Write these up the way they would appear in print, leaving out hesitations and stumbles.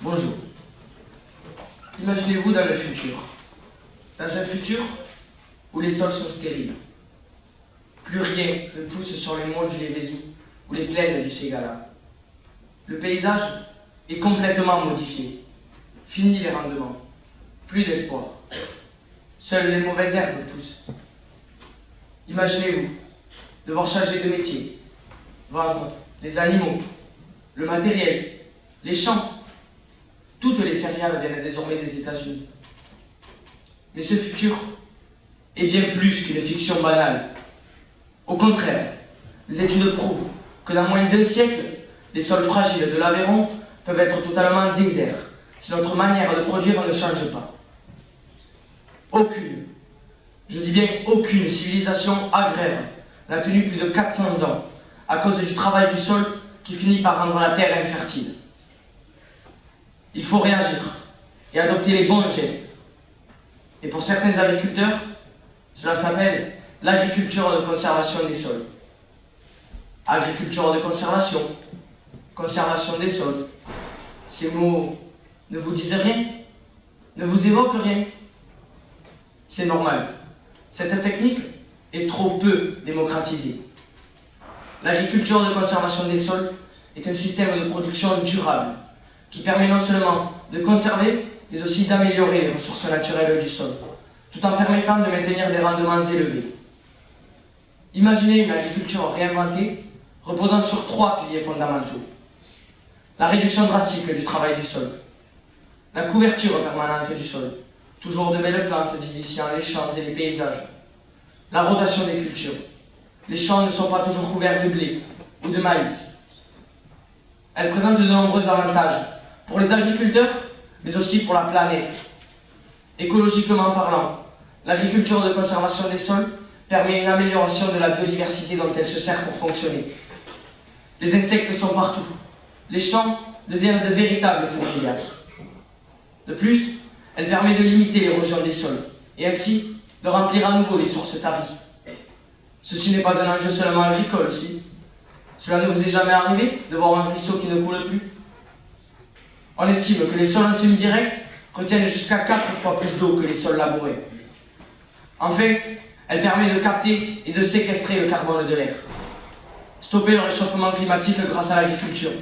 Bonjour. Imaginez-vous dans le futur. Dans un futur où les sols sont stériles. Plus rien ne pousse sur les monts du Lévézou ou les plaines du Ségala. Le paysage est complètement modifié. Fini les rendements. Plus d'espoir. Seules les mauvaises herbes poussent. Imaginez-vous devoir changer de métier, vendre les animaux, le matériel, les champs. Toutes les céréales viennent désormais des États-Unis. Mais ce futur est bien plus qu'une fiction banale. Au contraire, les études prouvent que dans moins d'un siècle, les sols fragiles de l'Aveyron peuvent être totalement déserts si notre manière de produire ne change pas. Aucune, je dis bien aucune civilisation agraire n'a tenu plus de 400 ans à cause du travail du sol qui finit par rendre la terre infertile. Il faut réagir et adopter les bons gestes. Et pour certains agriculteurs, cela s'appelle l'agriculture de conservation des sols. Agriculture de conservation, conservation des sols. Ces mots ne vous disent rien, ne vous évoquent rien. C'est normal. Cette technique est trop peu démocratisée. L'agriculture de conservation des sols est un système de production durable qui permet non seulement de conserver, mais aussi d'améliorer les ressources naturelles du sol, tout en permettant de maintenir des rendements élevés. Imaginez une agriculture réinventée, reposant sur 3 piliers fondamentaux. La réduction drastique du travail du sol, la couverture permanente du sol, toujours de belles plantes vivifiant les champs et les paysages, la rotation des cultures. Les champs ne sont pas toujours couverts de blé ou de maïs. Elle présente de nombreux avantages pour les agriculteurs, mais aussi pour la planète. Écologiquement parlant, l'agriculture de conservation des sols permet une amélioration de la biodiversité dont elle se sert pour fonctionner. Les insectes sont partout. Les champs deviennent de véritables fourmilières. De plus, elle permet de limiter l'érosion des sols et ainsi de remplir à nouveau les sources taries. Ceci n'est pas un enjeu seulement agricole, si. Cela ne vous est jamais arrivé de voir un ruisseau qui ne coule plus? On estime que les sols en semi-direct retiennent jusqu'à 4 fois plus d'eau que les sols labourés. Enfin, elle permet de capter et de séquestrer le carbone de l'air. Stopper le réchauffement climatique grâce à l'agriculture.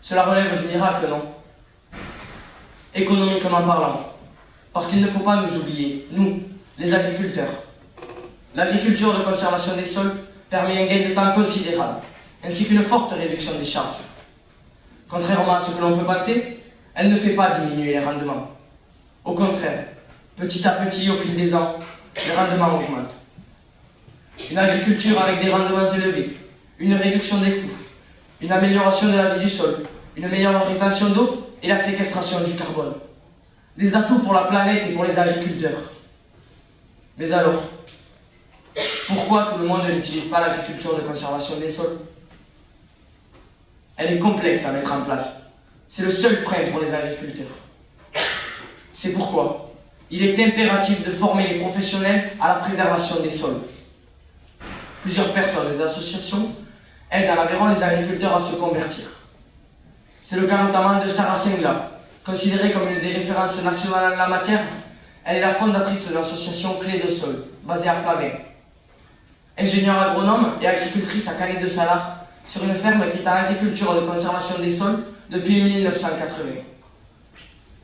Cela relève du miracle, non? Économiquement parlant, parce qu'il ne faut pas nous oublier, nous, les agriculteurs. L'agriculture de conservation des sols permet un gain de temps considérable, ainsi qu'une forte réduction des charges. Contrairement à ce que l'on peut penser, elle ne fait pas diminuer les rendements. Au contraire, petit à petit, au fil des ans, les rendements augmentent. Une agriculture avec des rendements élevés, une réduction des coûts, une amélioration de la vie du sol, une meilleure rétention d'eau et la séquestration du carbone. Des atouts pour la planète et pour les agriculteurs. Mais alors, pourquoi tout le monde n'utilise pas l'agriculture de conservation des sols? Elle est complexe à mettre en place. C'est le seul frein pour les agriculteurs. C'est pourquoi il est impératif de former les professionnels à la préservation des sols. Plusieurs personnes, des associations, aident à l'Aveyron les agriculteurs à se convertir. C'est le cas notamment de Sarah Sengla, considérée comme une des références nationales en la matière. Elle est la fondatrice de l'association Clé de Sol, basée à Flavin. Ingénieure agronome et agricultrice à Canet de Salars, sur une ferme qui est en agriculture de conservation des sols depuis 1980.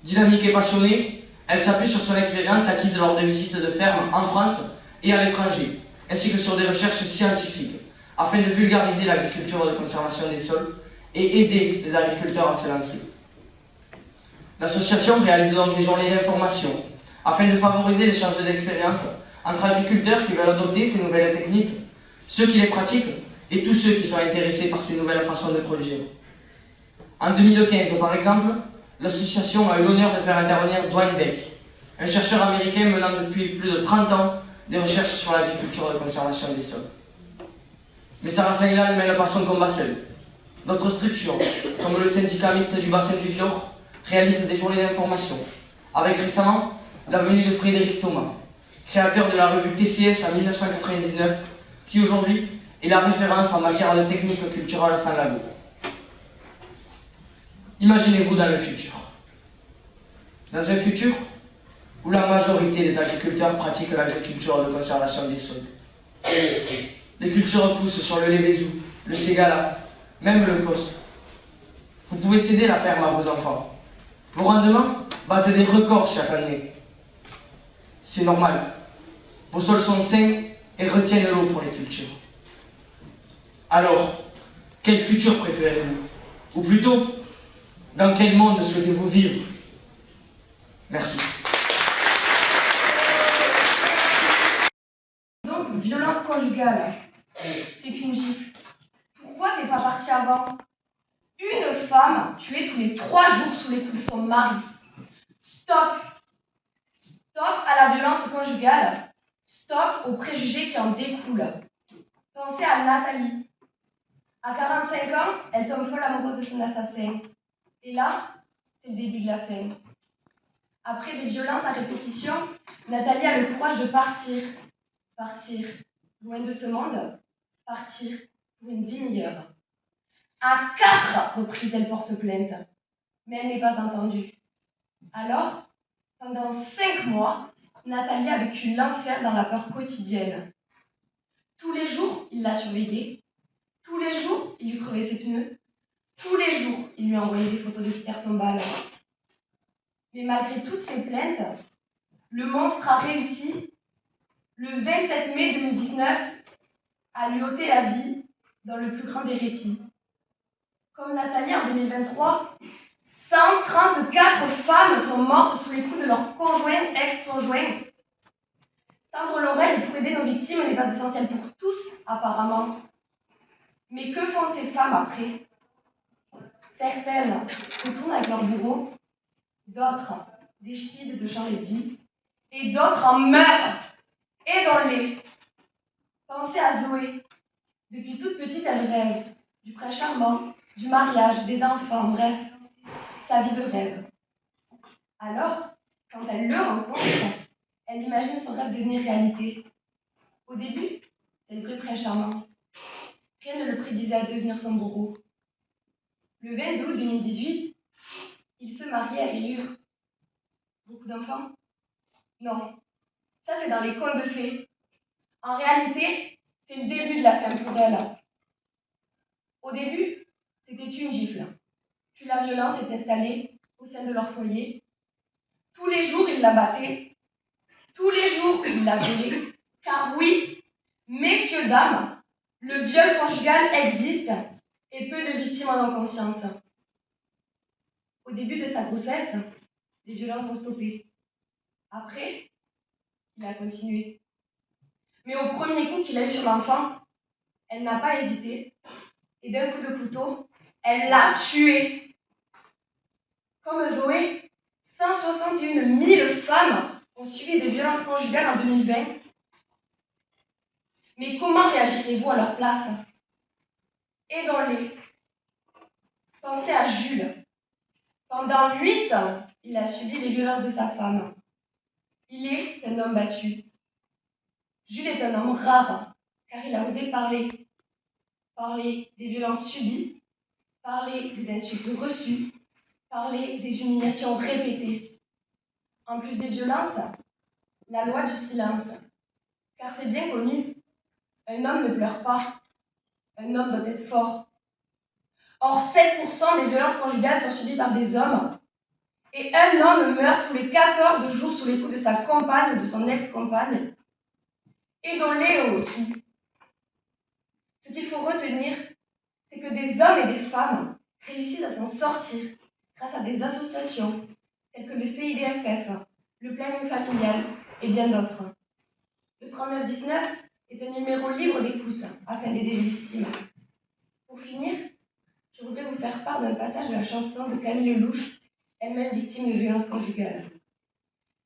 Dynamique et passionnée, elle s'appuie sur son expérience acquise lors de visites de fermes en France et à l'étranger, ainsi que sur des recherches scientifiques, afin de vulgariser l'agriculture de conservation des sols et aider les agriculteurs à se lancer. L'association réalise donc des journées d'information, afin de favoriser l'échange d'expériences entre agriculteurs qui veulent adopter ces nouvelles techniques, ceux qui les pratiquent et tous ceux qui sont intéressés par ces nouvelles façons de produire. En 2015, par exemple, l'association a eu l'honneur de faire intervenir Dwayne Beck, un chercheur américain menant depuis plus de 30 ans des recherches sur l'agriculture de conservation des sols. Mais Sarah Sengla ne mène pas son combat seul. D'autres structures, comme le syndicat mixte du bassin du Fjord, réalisent des journées d'information, avec récemment la venue de Frédéric Thomas, créateur de la revue TCS en 1999, qui aujourd'hui est la référence en matière de techniques culturelles sans labo. Imaginez-vous dans le futur. Dans un futur où la majorité des agriculteurs pratiquent l'agriculture de conservation des sols. Les cultures poussent sur le Lévézou, le Ségala, même le Cos. Vous pouvez céder la ferme à vos enfants. Vos rendements battent des records chaque année. C'est normal. Vos sols sont sains et retiennent l'eau pour les cultures. Alors, quel futur préférez-vous? Ou plutôt, dans quel monde souhaitez-vous vivre? Merci. Donc, violence conjugale, c'est qu'une gifle. Pourquoi t'es pas parti avant? Une femme tuée tous les 3 jours sous les coups de son mari. Stop! Stop à la violence conjugale. Stop aux préjugés qui en découlent. Pensez à Nathalie. À 45 ans, elle tombe folle amoureuse de son assassin. Et là, c'est le début de la fin. Après des violences à répétition, Nathalie a le courage de partir. Partir loin de ce monde. Partir pour une vie meilleure. À 4 reprises, elle porte plainte. Mais elle n'est pas entendue. Alors, pendant 5 mois, Nathalie a vécu l'enfer dans la peur quotidienne. Tous les jours, il l'a surveillée. Tous les jours, il lui crevait ses pneus. Tous les jours, il lui envoyait des photos de pierres tombales. Mais malgré toutes ces plaintes, le monstre a réussi, le 27 mai 2019, à lui ôter la vie dans le plus grand des répits. Comme Nathalie en 2023, 134 femmes sont mortes sous les coups de leurs conjoints, ex-conjoints. Tendre l'oreille pour aider nos victimes n'est pas essentiel pour tous, apparemment. Mais que font ces femmes après? Certaines retournent avec leur bourreau, d'autres décident de changer de vie, et d'autres en meurent. Aidons-les. Pensez à Zoé. Depuis toute petite, elle rêve du prince charmant, du mariage, des enfants, bref, sa vie de rêve. Alors, quand elle le rencontre, elle imagine son rêve devenir réalité. Au début, c'est le vrai prince charmant. Rien ne le prédisait à devenir son bourreau. Le 22 août 2018, il se mariait à Rayure. Beaucoup d'enfants? Non. Ça, c'est dans les contes de fées. En réalité, c'est le début de la fin pour elle. Au début, c'était une gifle. Puis la violence s'est installée au sein de leur foyer. Tous les jours, il la battait. Tous les jours, il la violait. Car oui, messieurs, dames, le viol conjugal existe et peu de victimes en ont conscience. Au début de sa grossesse, les violences ont stoppé. Après, il a continué. Mais au premier coup qu'il a eu sur l'enfant, elle n'a pas hésité. Et d'un coup de couteau, elle l'a tué. Comme Zoé, 161 000 femmes ont subi des violences conjugales en 2020. Mais comment réagirez-vous à leur place? Aidons-les. Pensez à Jules. Pendant 8 ans, il a subi les violences de sa femme. Il est un homme battu. Jules est un homme rare, car il a osé parler. Parler des violences subies, parler des insultes reçues, parler des humiliations répétées. En plus des violences, la loi du silence. Car c'est bien connu, un homme ne pleure pas, un homme doit être fort. Or, 7% des violences conjugales sont subies par des hommes, et un homme meurt tous les 14 jours sous les coups de sa compagne ou de son ex-compagne. Aidons-les eux aussi. Ce qu'il faut retenir, c'est que des hommes et des femmes réussissent à s'en sortir grâce à des associations telles que le CIDFF, le planning familial et bien d'autres. Le 3919 est un numéro libre d'écoute afin d'aider les victimes. Pour finir, je voudrais vous faire part d'un passage de la chanson de Camille Lelouch, elle-même victime de violences conjugales.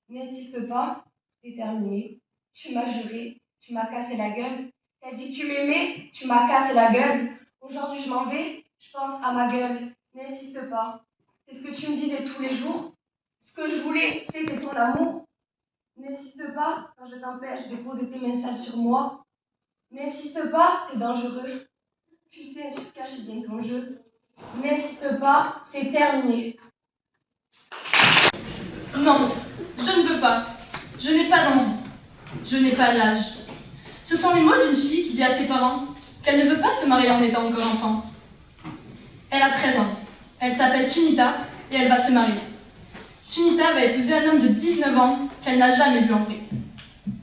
N'insiste pas, c'est terminé. Tu m'as juré, tu m'as cassé la gueule. T'as dit que tu m'aimais, tu m'as cassé la gueule. Aujourd'hui je m'en vais, je pense à ma gueule. N'insiste pas, c'est ce que tu me disais tous les jours. Ce que je voulais, c'était ton amour. N'insiste pas quand je t'empêche de poser tes mains sales sur moi. N'insiste pas, t'es dangereux. Putain, tu te caches bien ton jeu. N'insiste pas, c'est terminé. Non, je ne veux pas. Je n'ai pas envie. Je n'ai pas l'âge. Ce sont les mots d'une fille qui dit à ses parents qu'elle ne veut pas se marier en étant encore enfant. Elle a 13 ans. Elle s'appelle Sunita et elle va se marier. Sunita va épouser un homme de 19 ans qu'elle n'a jamais vu en vrai.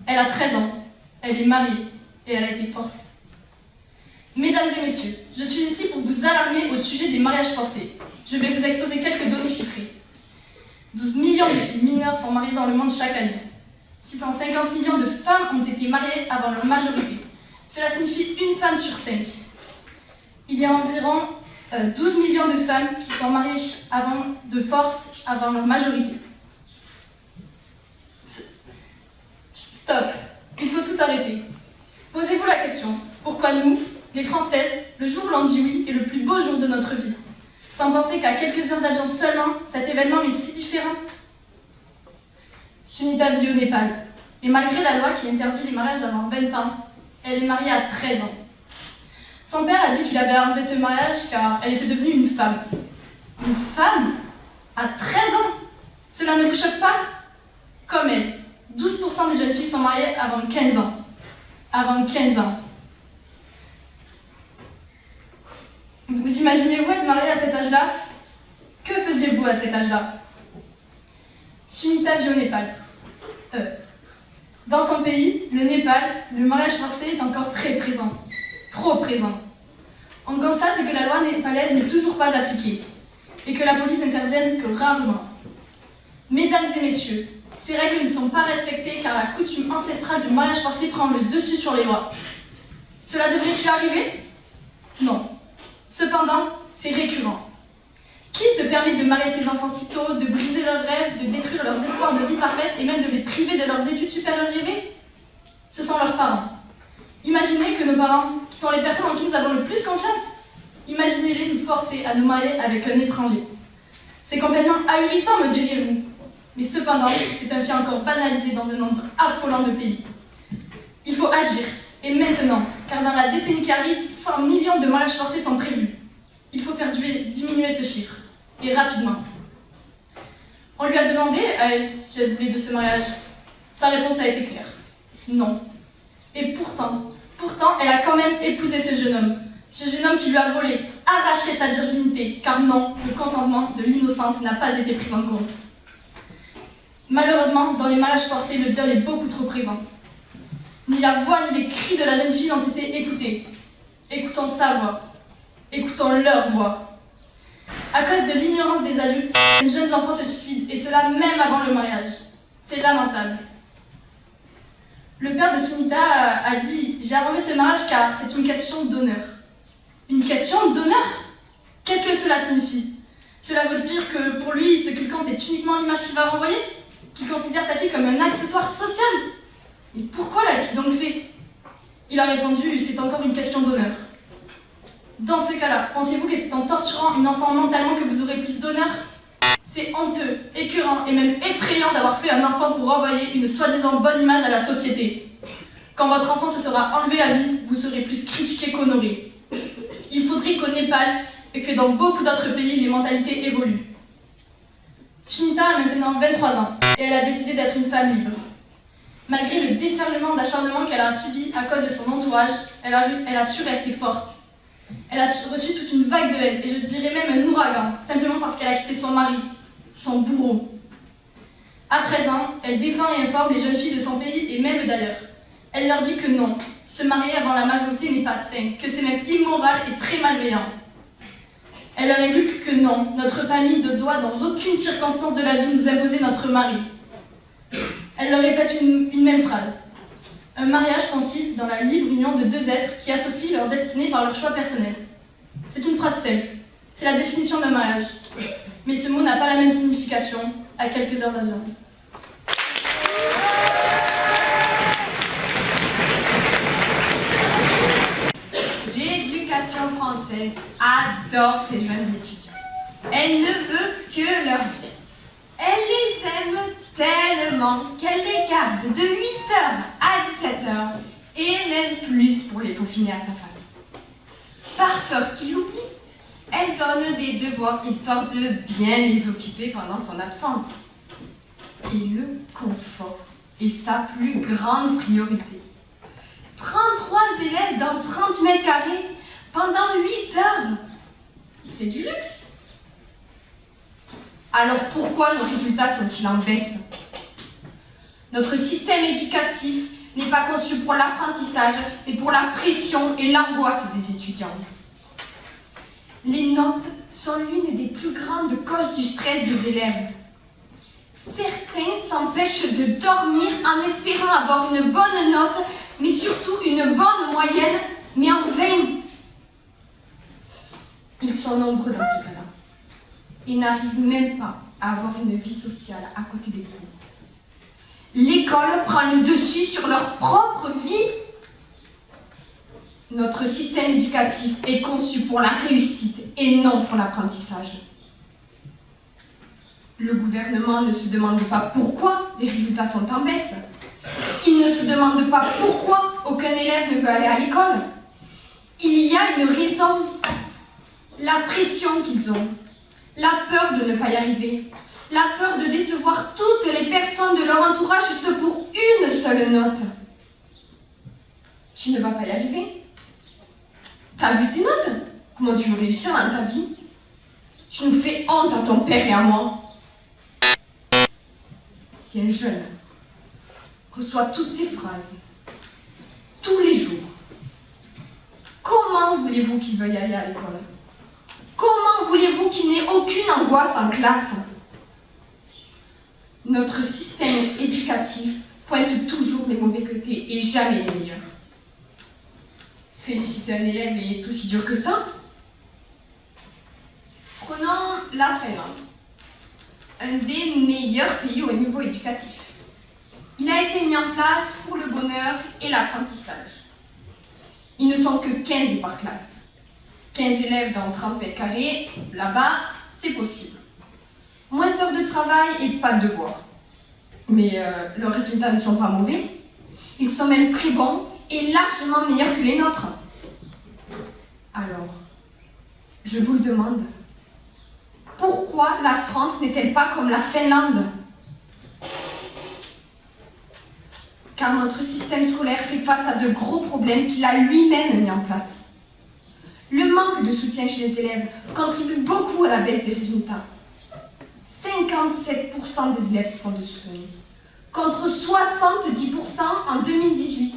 Elle a 13 ans. Elle est mariée et elle a été forcée. Mesdames et messieurs, je suis ici pour vous alarmer au sujet des mariages forcés. Je vais vous exposer quelques données chiffrées. 12 millions de filles mineures sont mariées dans le monde chaque année. 650 millions de femmes ont été mariées avant leur majorité. Cela signifie une femme sur 5. Il y a environ 12 millions de femmes qui sont mariées de force avant leur majorité. Stop, il faut tout arrêter. Posez-vous la question, pourquoi nous, les Françaises, le jour où l'on dit oui est le plus beau jour de notre vie, sans penser qu'à quelques heures d'avion seulement, cet événement est si différent? Sunita vit au Népal, et malgré la loi qui interdit les mariages avant 20 ans, elle est mariée à 13 ans. Son père a dit qu'il avait arrêté ce mariage car elle était devenue une femme. Une femme? À 13 ans? Cela ne vous choque pas? Comme elle, 12% des jeunes filles sont mariées avant 15 ans. Avant 15 ans. Vous imaginez-vous être mariée à cet âge-là? Que faisiez-vous à cet âge-là? Sunita vit au Népal. Dans son pays, le Népal, le mariage forcé est encore très présent. Trop présent. On constate que la loi népalaise n'est toujours pas appliquée et que la police n'intervient que rarement. Mesdames et messieurs, ces règles ne sont pas respectées car la coutume ancestrale du mariage forcé prend le dessus sur les lois. Cela devrait-il arriver? Non. Cependant, c'est récurrent. Qui se permet de marier ses enfants si tôt, de briser leurs rêves, de détruire leurs espoirs de vie parfaite et même de les priver de leurs études supérieures rêvées? Ce sont leurs parents. Imaginez que nos parents, qui sont les personnes en qui nous avons le plus confiance, imaginez-les nous forcer à nous marier avec un étranger. C'est complètement ahurissant, me diriez-vous. Mais cependant, c'est un fait encore banalisé dans un nombre affolant de pays. Il faut agir, et maintenant, car dans la décennie qui arrive, 100 millions de mariages forcés sont prévus. Il faut faire diminuer ce chiffre, et rapidement. On lui a demandé à elle si elle voulait de ce mariage. Sa réponse a été claire. Non. Et pourtant, elle a quand même épousé ce jeune homme. Ce jeune homme qui lui a volé, arraché sa virginité, car non, le consentement de l'innocente n'a pas été pris en compte. Malheureusement, dans les mariages forcés, le viol est beaucoup trop présent. Ni la voix ni les cris de la jeune fille n'ont été écoutés. Écoutons sa voix. Écoutons leur voix. À cause de l'ignorance des adultes, les jeunes enfants se suicident, et cela même avant le mariage. C'est lamentable. Le père de Sunita a dit « J'ai arrangé ce mariage car c'est une question d'honneur. » Une question d'honneur? Qu'est-ce que cela signifie? Cela veut dire que pour lui, ce qu'il compte est uniquement l'image qu'il va renvoyer? Qu'il considère sa fille comme un accessoire social? Mais pourquoi l'a-t-il donc fait? Il a répondu « C'est encore une question d'honneur. » Dans ce cas-là, pensez-vous que c'est en torturant une enfant mentalement que vous aurez plus d'honneur? C'est honteux, écœurant et même effrayant d'avoir fait un enfant pour renvoyer une soi-disant bonne image à la société. Quand votre enfant se sera enlevé la vie, vous serez plus critiqué qu'honoré. Il faudrait qu'au Népal et que dans beaucoup d'autres pays, les mentalités évoluent. Sunita a maintenant 23 ans et elle a décidé d'être une femme libre. Malgré le déferlement d'acharnement qu'elle a subi à cause de son entourage, elle a su rester forte. Elle a reçu toute une vague de haine, et je dirais même un ouragan, simplement parce qu'elle a quitté son mari, son bourreau. À présent, elle défend et informe les jeunes filles de son pays et même d'ailleurs. Elle leur dit que non, se marier avant la majorité n'est pas sain, que c'est même immoral et très malveillant. Elle leur éduque que non, notre famille ne doit dans aucune circonstance de la vie nous imposer notre mari. Elle leur répète une même phrase. Un mariage consiste dans la libre union de deux êtres qui associent leur destinée par leur choix personnel. C'est une phrase simple, c'est la définition d'un mariage. Mais ce mot n'a pas la même signification à quelques heures d'avion. L'éducation française adore ses jeunes étudiants. Elle ne veut que leur bien. Elle les aime tellement qu'elle les garde de 8h à 17h et même plus pour les confiner à sa façon. Par peur qu'ils l'oublient, elle donne des devoirs histoire de bien les occuper pendant son absence. Et le confort est sa plus grande priorité. 33 élèves dans 30 mètres carrés pendant 8 heures. C'est du luxe. Alors pourquoi nos résultats sont-ils en baisse? Notre système éducatif n'est pas conçu pour l'apprentissage, mais pour la pression et l'angoisse des étudiants. Les notes sont l'une des plus grandes causes du stress des élèves. Certains s'empêchent de dormir en espérant avoir une bonne note, mais surtout une bonne moyenne, mais en vain. Ils sont nombreux dans ce cas-là et n'arrivent même pas à avoir une vie sociale à côté des cours. L'école prend le dessus sur leur propre vie. Notre système éducatif est conçu pour la réussite et non pour l'apprentissage. Le gouvernement ne se demande pas pourquoi les résultats sont en baisse. Il ne se demande pas pourquoi aucun élève ne veut aller à l'école. Il y a une raison. La pression qu'ils ont, la peur de ne pas y arriver, la peur de décevoir toutes les personnes de leur entourage juste pour une seule note. Tu ne vas pas y arriver. T'as vu tes notes? Comment tu veux réussir dans ta vie? Tu nous fais honte à ton père et à moi. Si un jeune reçoit toutes ces phrases tous les jours, comment voulez-vous qu'il veuille aller à l'école? Comment voulez-vous qu'il n'ait aucune angoisse en classe? Notre système éducatif pointe toujours les mauvais côtés et jamais les meilleurs. Féliciter un élève est aussi dur que ça. Prenons la Finlande, un des meilleurs pays au niveau éducatif. Il a été mis en place pour le bonheur et l'apprentissage. Ils ne sont que 15 par classe. 15 élèves dans 30 mètres carrés, là-bas, c'est possible. Moins d'heures de travail et pas de devoirs. Mais leurs résultats ne sont pas mauvais. Ils sont même très bons et largement meilleurs que les nôtres. Alors, je vous le demande, pourquoi la France n'est-elle pas comme la Finlande? Car notre système scolaire fait face à de gros problèmes qu'il a lui-même mis en place. Le manque de soutien chez les élèves contribue beaucoup à la baisse des résultats. 57% des élèves se sentent soutenus, contre 70% en 2018.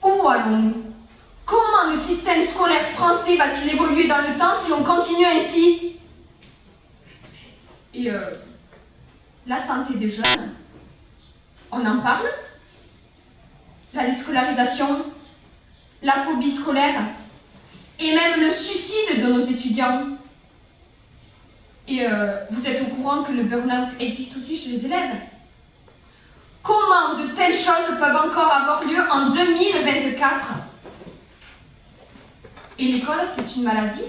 Où allons-nous? Comment le système scolaire français va-t-il évoluer dans le temps si on continue ainsi? Et la santé des jeunes, on en parle? La déscolarisation, la phobie scolaire, et même le suicide de nos étudiants. Et vous êtes au courant que le burn-out existe aussi chez les élèves? Comment de telles choses peuvent encore avoir lieu en 2024? Et l'école, c'est une maladie?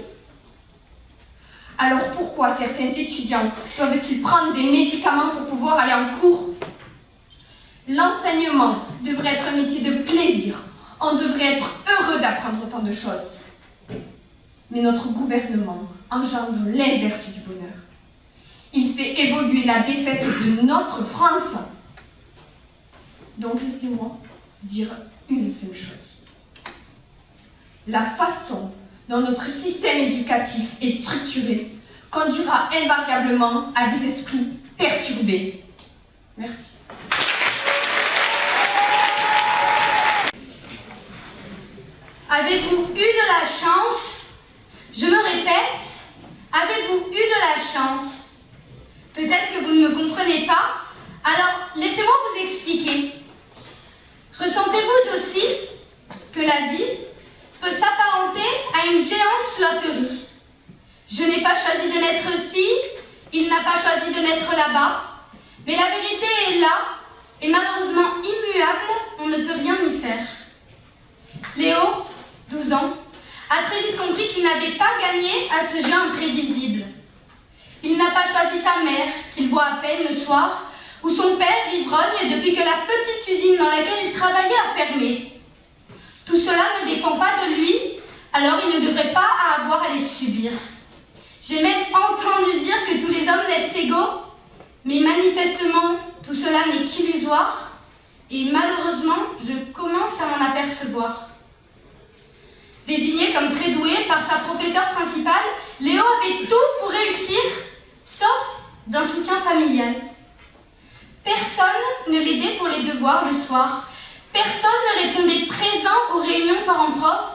Alors pourquoi certains étudiants doivent-ils prendre des médicaments pour pouvoir aller en cours? L'enseignement devrait être un métier de plaisir. On devrait être heureux d'apprendre autant de choses. Mais notre gouvernement engendre l'inverse du bonheur. Il fait évoluer la défaite de notre France. Donc laissez-moi dire une seule chose. La façon dont notre système éducatif est structuré conduira invariablement à des esprits perturbés. Merci. Avez-vous eu de la chance? Je me répète, avez-vous eu de la chance? Peut-être que vous ne me comprenez pas, alors laissez-moi vous expliquer. Ressentez-vous aussi que la vie peut s'apparenter à une géante loterie? Je n'ai pas choisi de naître fille, il n'a pas choisi de naître là-bas, mais la vérité est là, et malheureusement immuable, on ne peut rien y faire. Léo, 12 ans, a très vite compris qu'il n'avait pas gagné à ce jeu imprévisible. Il n'a pas choisi sa mère, qu'il voit à peine le soir, ou son père ivrogne depuis que la petite usine dans laquelle il travaillait a fermé. Tout cela ne dépend pas de lui, alors il ne devrait pas avoir à les subir. J'ai même entendu dire que tous les hommes naissent égaux. Mais manifestement, tout cela n'est qu'illusoire, et malheureusement, je commence à m'en apercevoir. Désigné comme très doué par sa professeure principale, Léo avait tout pour réussir, sauf d'un soutien familial. Personne ne l'aidait pour les devoirs le soir. Personne ne répondait présent aux réunions parents-prof.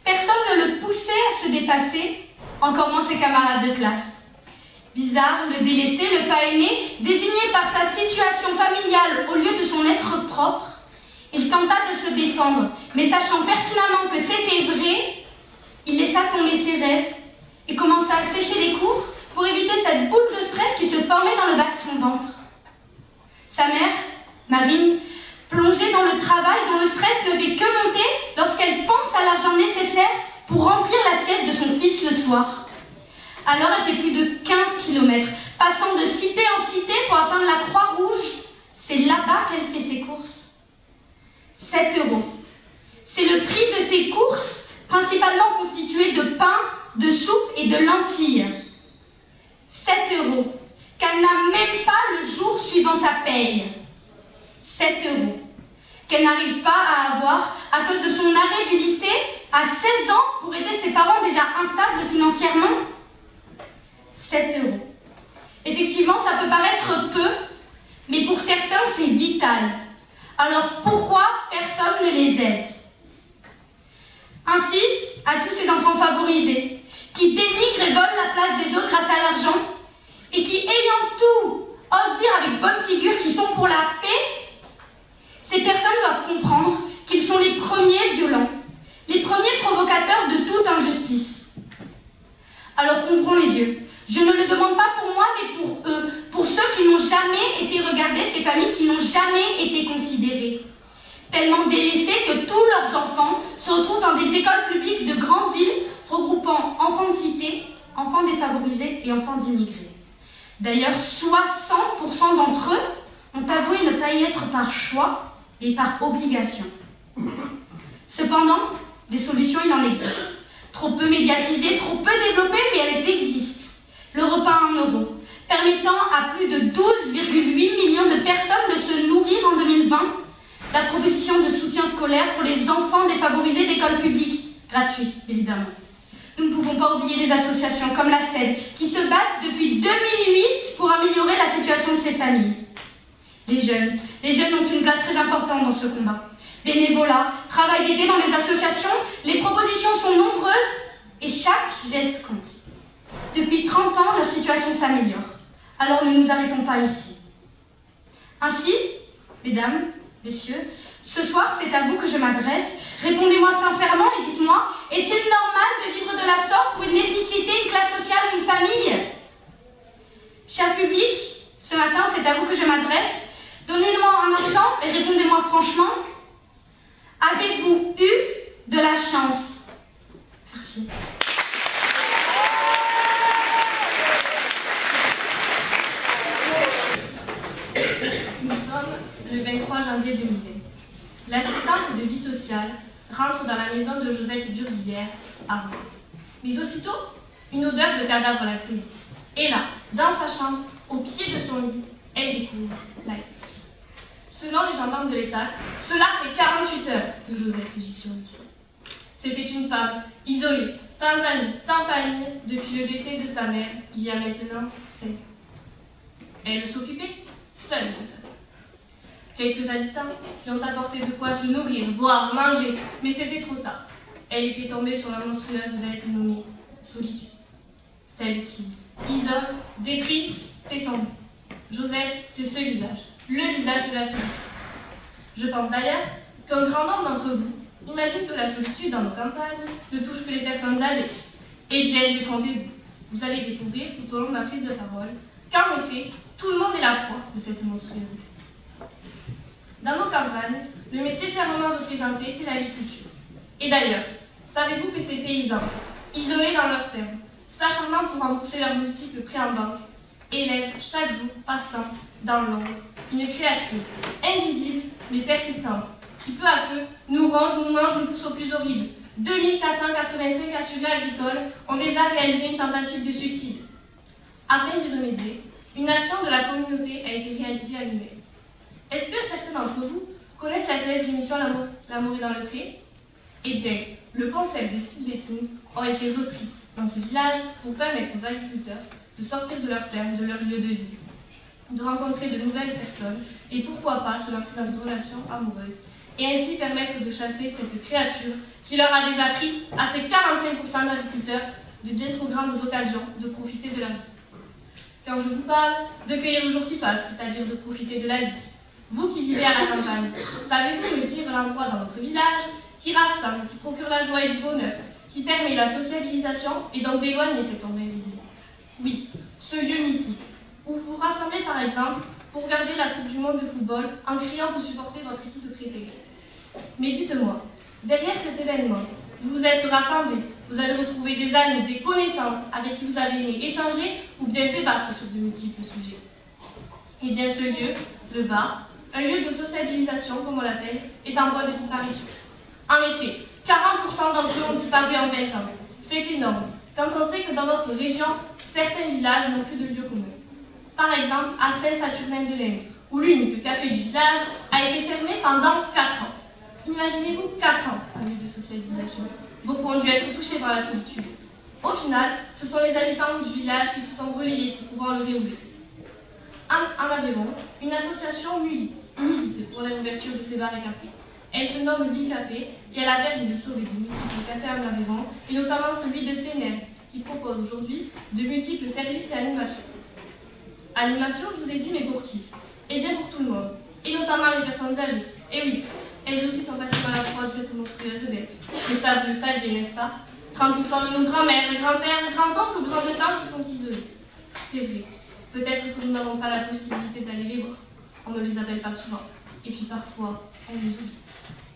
Personne ne le poussait à se dépasser, encore moins ses camarades de classe. Bizarre, le délaissé, le pas aimé, désigné par sa situation familiale au lieu de son être propre, il tenta de se défendre, mais sachant pertinemment que c'était vrai, il laissa tomber ses rêves et commença à sécher les cours pour éviter cette boule de stress qui se formait dans le bas de son ventre. Sa mère, Marine, plongée dans le travail dont le stress ne fait que monter lorsqu'elle pense à l'argent nécessaire pour remplir l'assiette de son fils le soir. Alors elle fait plus de 15 km, passant de cité en cité pour atteindre la Croix-Rouge. C'est là-bas qu'elle fait ses courses. 7 €. C'est le prix de ses courses, principalement constituées de pain, de soupe et de lentilles. 7 € qu'elle n'a même pas le jour suivant sa paye. 7 € qu'elle n'arrive pas à avoir à cause de son arrêt du lycée à 16 ans pour aider ses parents déjà instables financièrement. 7 €. Effectivement, ça peut paraître peu, mais pour certains, c'est vital. Alors pourquoi personne ne les aide? Ainsi, à tous ces enfants favorisés, qui dénigrent et volent la place des autres grâce à l'argent, et qui, ayant tout, osent dire avec bonne figure qu'ils sont pour la paix, ces personnes doivent comprendre qu'ils sont les premiers violents, les premiers provocateurs de toute injustice. Alors ouvrons les yeux. Je ne le demande pas pour moi, mais pour eux, pour ceux qui n'ont jamais été regardés, ces familles qui n'ont jamais été considérées. Tellement délaissées que tous leurs enfants se retrouvent dans des écoles publiques de grandes villes regroupant enfants de cité, enfants défavorisés et enfants d'immigrés. D'ailleurs, 60% d'entre eux ont avoué ne pas y être par choix et par obligation. Cependant, des solutions, il en existe. Trop peu médiatisées, trop peu développées, mais elles existent. Le repas à 1 €, permettant à plus de 12,8 millions de personnes de se nourrir en 2020. La proposition de soutien scolaire pour les enfants défavorisés d'écoles publiques, gratuit évidemment. Nous ne pouvons pas oublier les associations comme la SED, qui se battent depuis 2008 pour améliorer la situation de ces familles. Les jeunes ont une place très importante dans ce combat. Bénévolat, travail d'été dans les associations, les propositions sont nombreuses et chaque geste compte. Depuis 30 ans, leur situation s'améliore. Alors ne nous arrêtons pas ici. Ainsi, mesdames, messieurs, ce soir, c'est à vous que je m'adresse. Répondez-moi sincèrement et dites-moi, est-il normal de vivre de la sorte pour une ethnicité, une classe sociale ou une famille? Cher public, ce matin, c'est à vous que je m'adresse. Donnez-moi un instant et répondez-moi franchement. Avez-vous eu de la chance? Merci. Nous sommes le 23 janvier 2020. L'assistante de vie sociale rentre dans la maison de Josette Burguillère à Rouen. Mais aussitôt, une odeur de cadavre la saisit. Et là, dans sa chambre, au pied de son lit, elle découvre la vie. Selon les gendarmes de l'ESSAC, cela fait 48 heures que Josette gît sur le sol. C'était une femme isolée, sans amis, sans famille, depuis le décès de sa mère, il y a maintenant 5 ans. Elle s'occupait seule de sa fille. Quelques habitants qui ont apporté de quoi se nourrir, boire, manger, mais c'était trop tard. Elle était tombée sur la monstrueuse bête nommée solitude. Celle qui isole, déprie, fait son bout. Josette, c'est ce visage, le visage de la solitude. Je pense d'ailleurs qu'un grand nombre d'entre vous imagine que la solitude dans nos campagnes ne touche que les personnes âgées. Eh bien, détrompez-vous. Vous allez découvrir tout au long de ma prise de parole qu'en effet, tout le monde est la proie de cette monstruosité. Dans nos campagnes, le métier fièrement représenté, c'est l'agriculture. Et d'ailleurs, savez-vous que ces paysans, isolés dans leurs fermes, s'acharnant pour rembourser leurs multiples prêts en banque, élèvent chaque jour, passant dans l'ombre, une créature invisible mais persistante, qui peu à peu nous ronge, nous mange, nous pousse au plus horrible. 2485 assurés agricoles ont déjà réalisé une tentative de suicide. Afin d'y remédier, Une action de la communauté a été réalisée à Lunel. Est-ce que certains d'entre vous connaissent la célèbre émission L'amour est dans le pré? Eh bien, le concept des speeddating a été repris dans ce village pour permettre aux agriculteurs de sortir de leur ferme, de leur lieu de vie, de rencontrer de nouvelles personnes et pourquoi pas se lancer dans une relation amoureuse et ainsi permettre de chasser cette créature qui leur a déjà pris à ces 45% d'agriculteurs de bien trop grandes occasions de profiter de leur vie. Quand je vous parle de cueillir le jour qui passe, c'est-à-dire de profiter de la vie, vous qui vivez à la campagne, savez-vous me dire l'endroit dans votre village qui rassemble, qui procure la joie et du bonheur, qui permet la sociabilisation et donc d'éloigner cet homme invisible? Oui, ce lieu mythique, où vous vous rassemblez par exemple pour regarder la Coupe du Monde de football en criant pour supporter votre équipe préférée. Mais dites-moi, derrière cet événement, vous vous êtes rassemblés, vous allez retrouver des amis, des connaissances avec qui vous avez aimé échanger ou bien débattre sur de multiples sujets. Et bien ce lieu, le bar, un lieu de sociabilisation comme on l'appelle, est en voie de disparition. En effet, 40% d'entre eux ont disparu en 20 ans. C'est énorme, quand on sait que dans notre région, certains villages n'ont plus de lieu commun. Par exemple, à Saint-Saturnin-de-Laine, où l'unique café du village a été fermé pendant 4 ans. Imaginez-vous 4 ans, un lieu de socialisation. Beaucoup ont dû être touchés par la solitude. Au final, ce sont les habitants du village qui se sont relayés pour pouvoir le réouvrir. En Aveyron, une association milite pour la réouverture de ces bars et cafés. Elle se nomme Bicafé et elle a permis de sauver de multiples cafés en Aveyron, et notamment celui de Sénène, qui propose aujourd'hui de multiples services et animations. Animation, je vous ai dit, mais pour qui? Eh bien pour tout le monde, et notamment les personnes âgées. Et oui, elles aussi sont passées par la proie de cette monstrueuse bête. Mais ça, vous le saviez, n'est-ce pas? 30% de nos grands-mères, grands-pères, grands-oncles ou grands-tantes sont isolés. C'est vrai. Peut-être que nous n'avons pas la possibilité d'aller les voir. On ne les appelle pas souvent. Et puis parfois, on les oublie.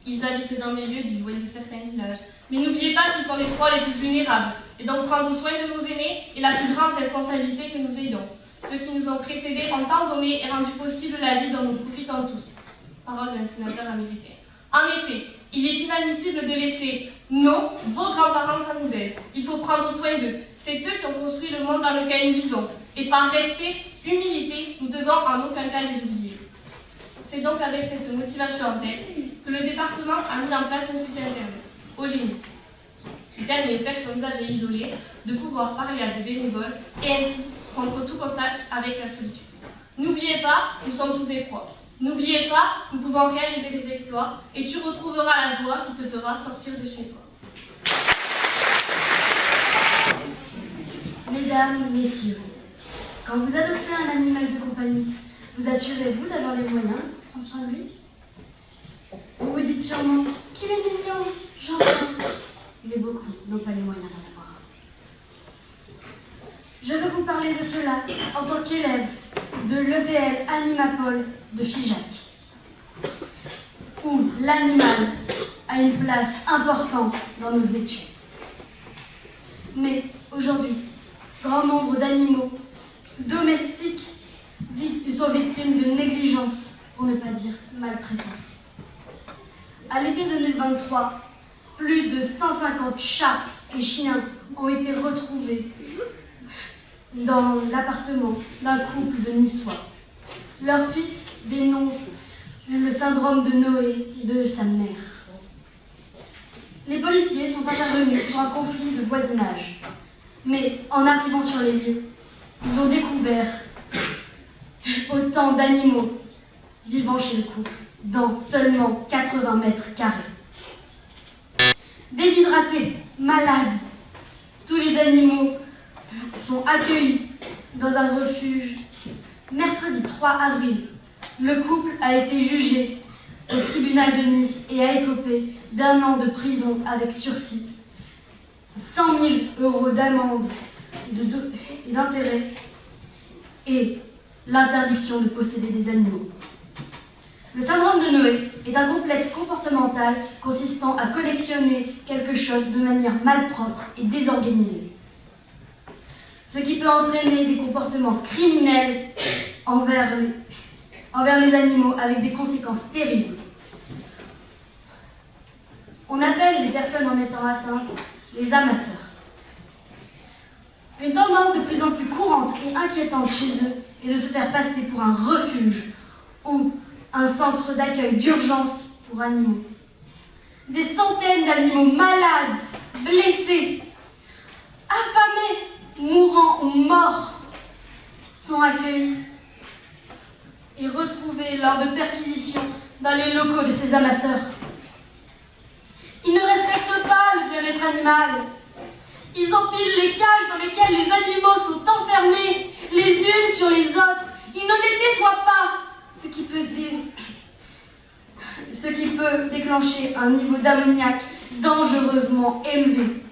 Ils habitent dans des lieux d'isolés de certains villages. Mais n'oubliez pas qu'ils sont les proies les plus vulnérables. Et donc prendre soin de nos aînés est la plus grande responsabilité que nous ayons. Ceux qui nous ont précédés ont tant donné et rendu possible la vie dont nous profitons tous. Parole d'un sénateur américain. En effet, il est inadmissible de laisser vos grands-parents sans nouvelles. Il faut prendre soin d'eux. C'est eux qui ont construit le monde dans lequel nous vivons. Et par respect, humilité, nous devons en aucun cas les oublier. C'est donc avec cette motivation en tête que le département a mis en place un site internet, OGENI, qui permet aux personnes âgées isolées de pouvoir parler à des bénévoles et ainsi prendre tout contact avec la solitude. N'oubliez pas, nous sommes tous des proies. N'oubliez pas, nous pouvons réaliser des exploits et tu retrouveras la joie qui te fera sortir de chez toi. Mesdames, Messieurs, quand vous adoptez un animal de compagnie, vous assurez-vous d'avoir les moyens de prendre soin de lui? Vous vous dites sûrement qu'il est mignon, gentil, mais beaucoup n'ont pas les moyens d'en avoir un. Je veux vous parler de cela en tant qu'élève de l'EPL Animapol de Figeac, où l'animal a une place importante dans nos études. Mais aujourd'hui, grand nombre d'animaux domestiques sont victimes de négligence, pour ne pas dire maltraitance. À l'été 2023, plus de 150 chats et chiens ont été retrouvés dans l'appartement d'un couple de Niçois. Leur fils dénonce le syndrome de Noé de sa mère. Les policiers sont intervenus pour un conflit de voisinage. Mais en arrivant sur les lieux, ils ont découvert autant d'animaux vivant chez le couple dans seulement 80 mètres carrés. Déshydratés, malades, tous les animaux sont accueillis dans un refuge. Mercredi 3 avril, le couple a été jugé au tribunal de Nice et a écopé d'1 an de prison avec sursis, 100 000 € d'amende et d'intérêt et l'interdiction de posséder des animaux. Le syndrome de Noé est un complexe comportemental consistant à collectionner quelque chose de manière malpropre et désorganisée, ce qui peut entraîner des comportements criminels envers les animaux avec des conséquences terribles. On appelle les personnes en étant atteintes les amasseurs. Une tendance de plus en plus courante et inquiétante chez eux est de se faire passer pour un refuge ou un centre d'accueil d'urgence pour animaux. Des centaines d'animaux malades, blessés, affamés, mourants ou morts sont accueillis et retrouvés lors de perquisitions dans les locaux de ces amasseurs. Ils ne respectent pas le bien-être animal. Ils empilent les cages dans lesquelles les animaux sont enfermés, les unes sur les autres. Ils ne les nettoient pas, ce qui peut déclencher un niveau d'ammoniac dangereusement élevé,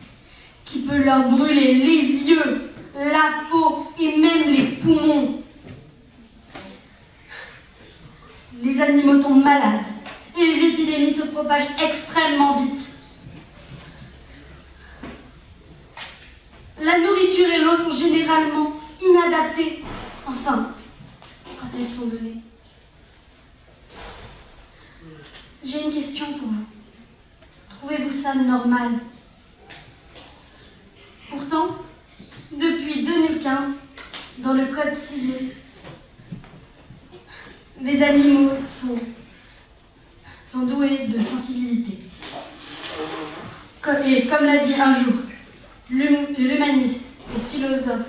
qui peut leur brûler les yeux, la peau et même les poumons. Les animaux tombent malades et les épidémies se propagent extrêmement vite. La nourriture et l'eau sont généralement inadaptées, enfin, quand elles sont données. J'ai une question pour vous. Trouvez-vous ça normal? Pourtant, depuis 2015, dans le Code civil, les animaux sont doués de sensibilité. Et comme l'a dit un jour l'humaniste et philosophe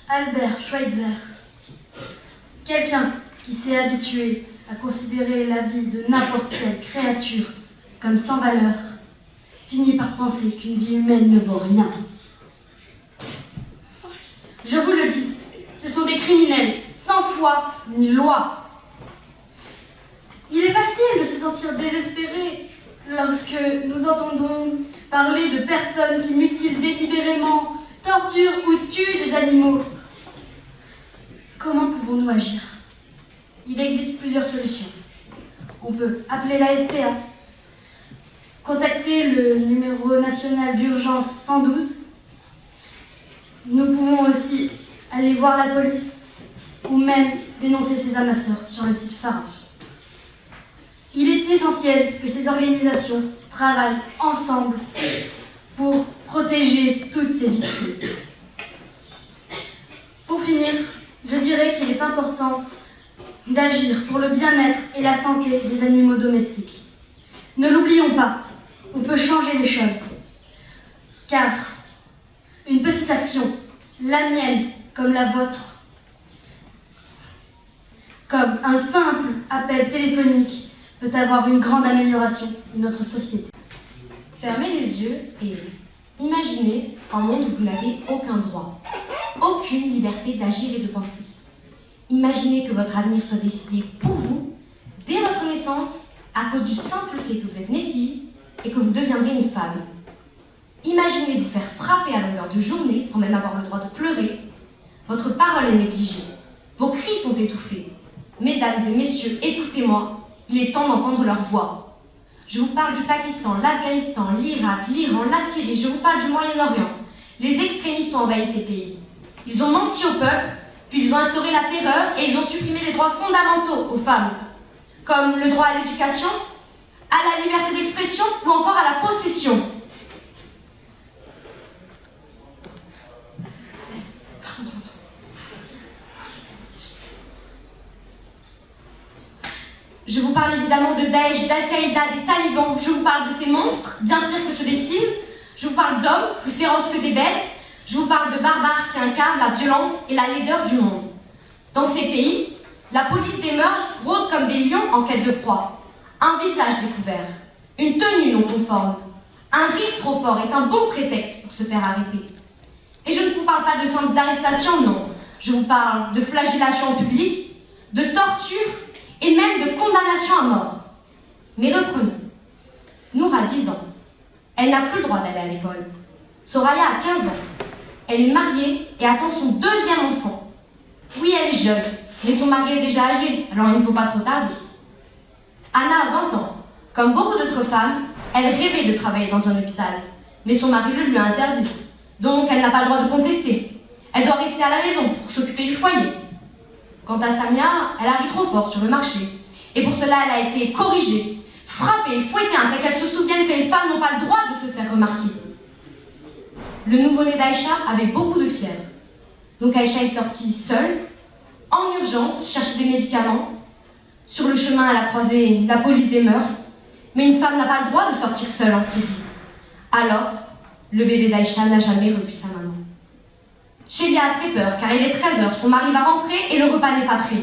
Albert Schweitzer, quelqu'un qui s'est habitué à considérer la vie de n'importe quelle créature comme sans valeur finit par penser qu'une vie humaine ne vaut rien. Je vous le dis, ce sont des criminels, sans foi ni loi. Il est facile de se sentir désespéré lorsque nous entendons parler de personnes qui mutilent délibérément, torturent ou tuent des animaux. Comment pouvons-nous agir? Il existe plusieurs solutions. On peut appeler la SPA, contacter le numéro national d'urgence 112. Nous pouvons aussi aller voir la police ou même dénoncer ces amasseurs sur le site Pharos. Il est essentiel que ces organisations travaillent ensemble pour protéger toutes ces victimes. Pour finir, je dirais qu'il est important d'agir pour le bien-être et la santé des animaux domestiques. Ne l'oublions pas, on peut changer les choses. Car une petite action, la mienne comme la vôtre, comme un simple appel téléphonique, peut avoir une grande amélioration de notre société. Fermez les yeux et imaginez un monde où vous n'avez aucun droit, aucune liberté d'agir et de penser. Imaginez que votre avenir soit décidé pour vous, dès votre naissance, à cause du simple fait que vous êtes née fille et que vous deviendrez une femme. Imaginez vous faire frapper à longueur de journée sans même avoir le droit de pleurer. Votre parole est négligée. Vos cris sont étouffés. Mesdames et messieurs, écoutez-moi. Il est temps d'entendre leur voix. Je vous parle du Pakistan, l'Afghanistan, l'Irak, l'Iran, la Syrie. Je vous parle du Moyen-Orient. Les extrémistes ont envahi ces pays. Ils ont menti au peuple, puis ils ont instauré la terreur et ils ont supprimé les droits fondamentaux aux femmes, comme le droit à l'éducation, à la liberté d'expression ou encore à la possession. Je vous parle évidemment de Daesh, d'Al-Qaïda, des talibans. Je vous parle de ces monstres, bien pires que ceux des films. Je vous parle d'hommes, plus féroces que des bêtes. Je vous parle de barbares qui incarnent la violence et la laideur du monde. Dans ces pays, la police des mœurs rôde comme des lions en quête de proie. Un visage découvert, une tenue non conforme, un rire trop fort est un bon prétexte pour se faire arrêter. Et je ne vous parle pas de centres d'arrestation, non. Je vous parle de flagellation en public, de torture et même de condamnation à mort. Mais reprenons. Noura a 10 ans. Elle n'a plus le droit d'aller à l'école. Soraya a 15 ans. Elle est mariée et attend son 2e enfant. Oui, elle est jeune, mais son mari est déjà âgé, alors il ne faut pas trop tarder. Anna a 20 ans. Comme beaucoup d'autres femmes, elle rêvait de travailler dans un hôpital, mais son mari le lui a interdit. Donc elle n'a pas le droit de contester. Elle doit rester à la maison pour s'occuper du foyer. Quant à Samia, elle arrive trop fort sur le marché. Et pour cela, elle a été corrigée, frappée, fouettée, afin qu'elle se souvienne que les femmes n'ont pas le droit de se faire remarquer. Le nouveau-né d'Aïcha avait beaucoup de fièvre. Donc Aïcha est sortie seule, en urgence, chercher des médicaments. Sur le chemin, elle a croisé la police des mœurs. Mais une femme n'a pas le droit de sortir seule en Syrie. Alors, le bébé d'Aïcha n'a jamais revu sa maman. Chélia a très peur, car il est 13h, son mari va rentrer et le repas n'est pas prêt.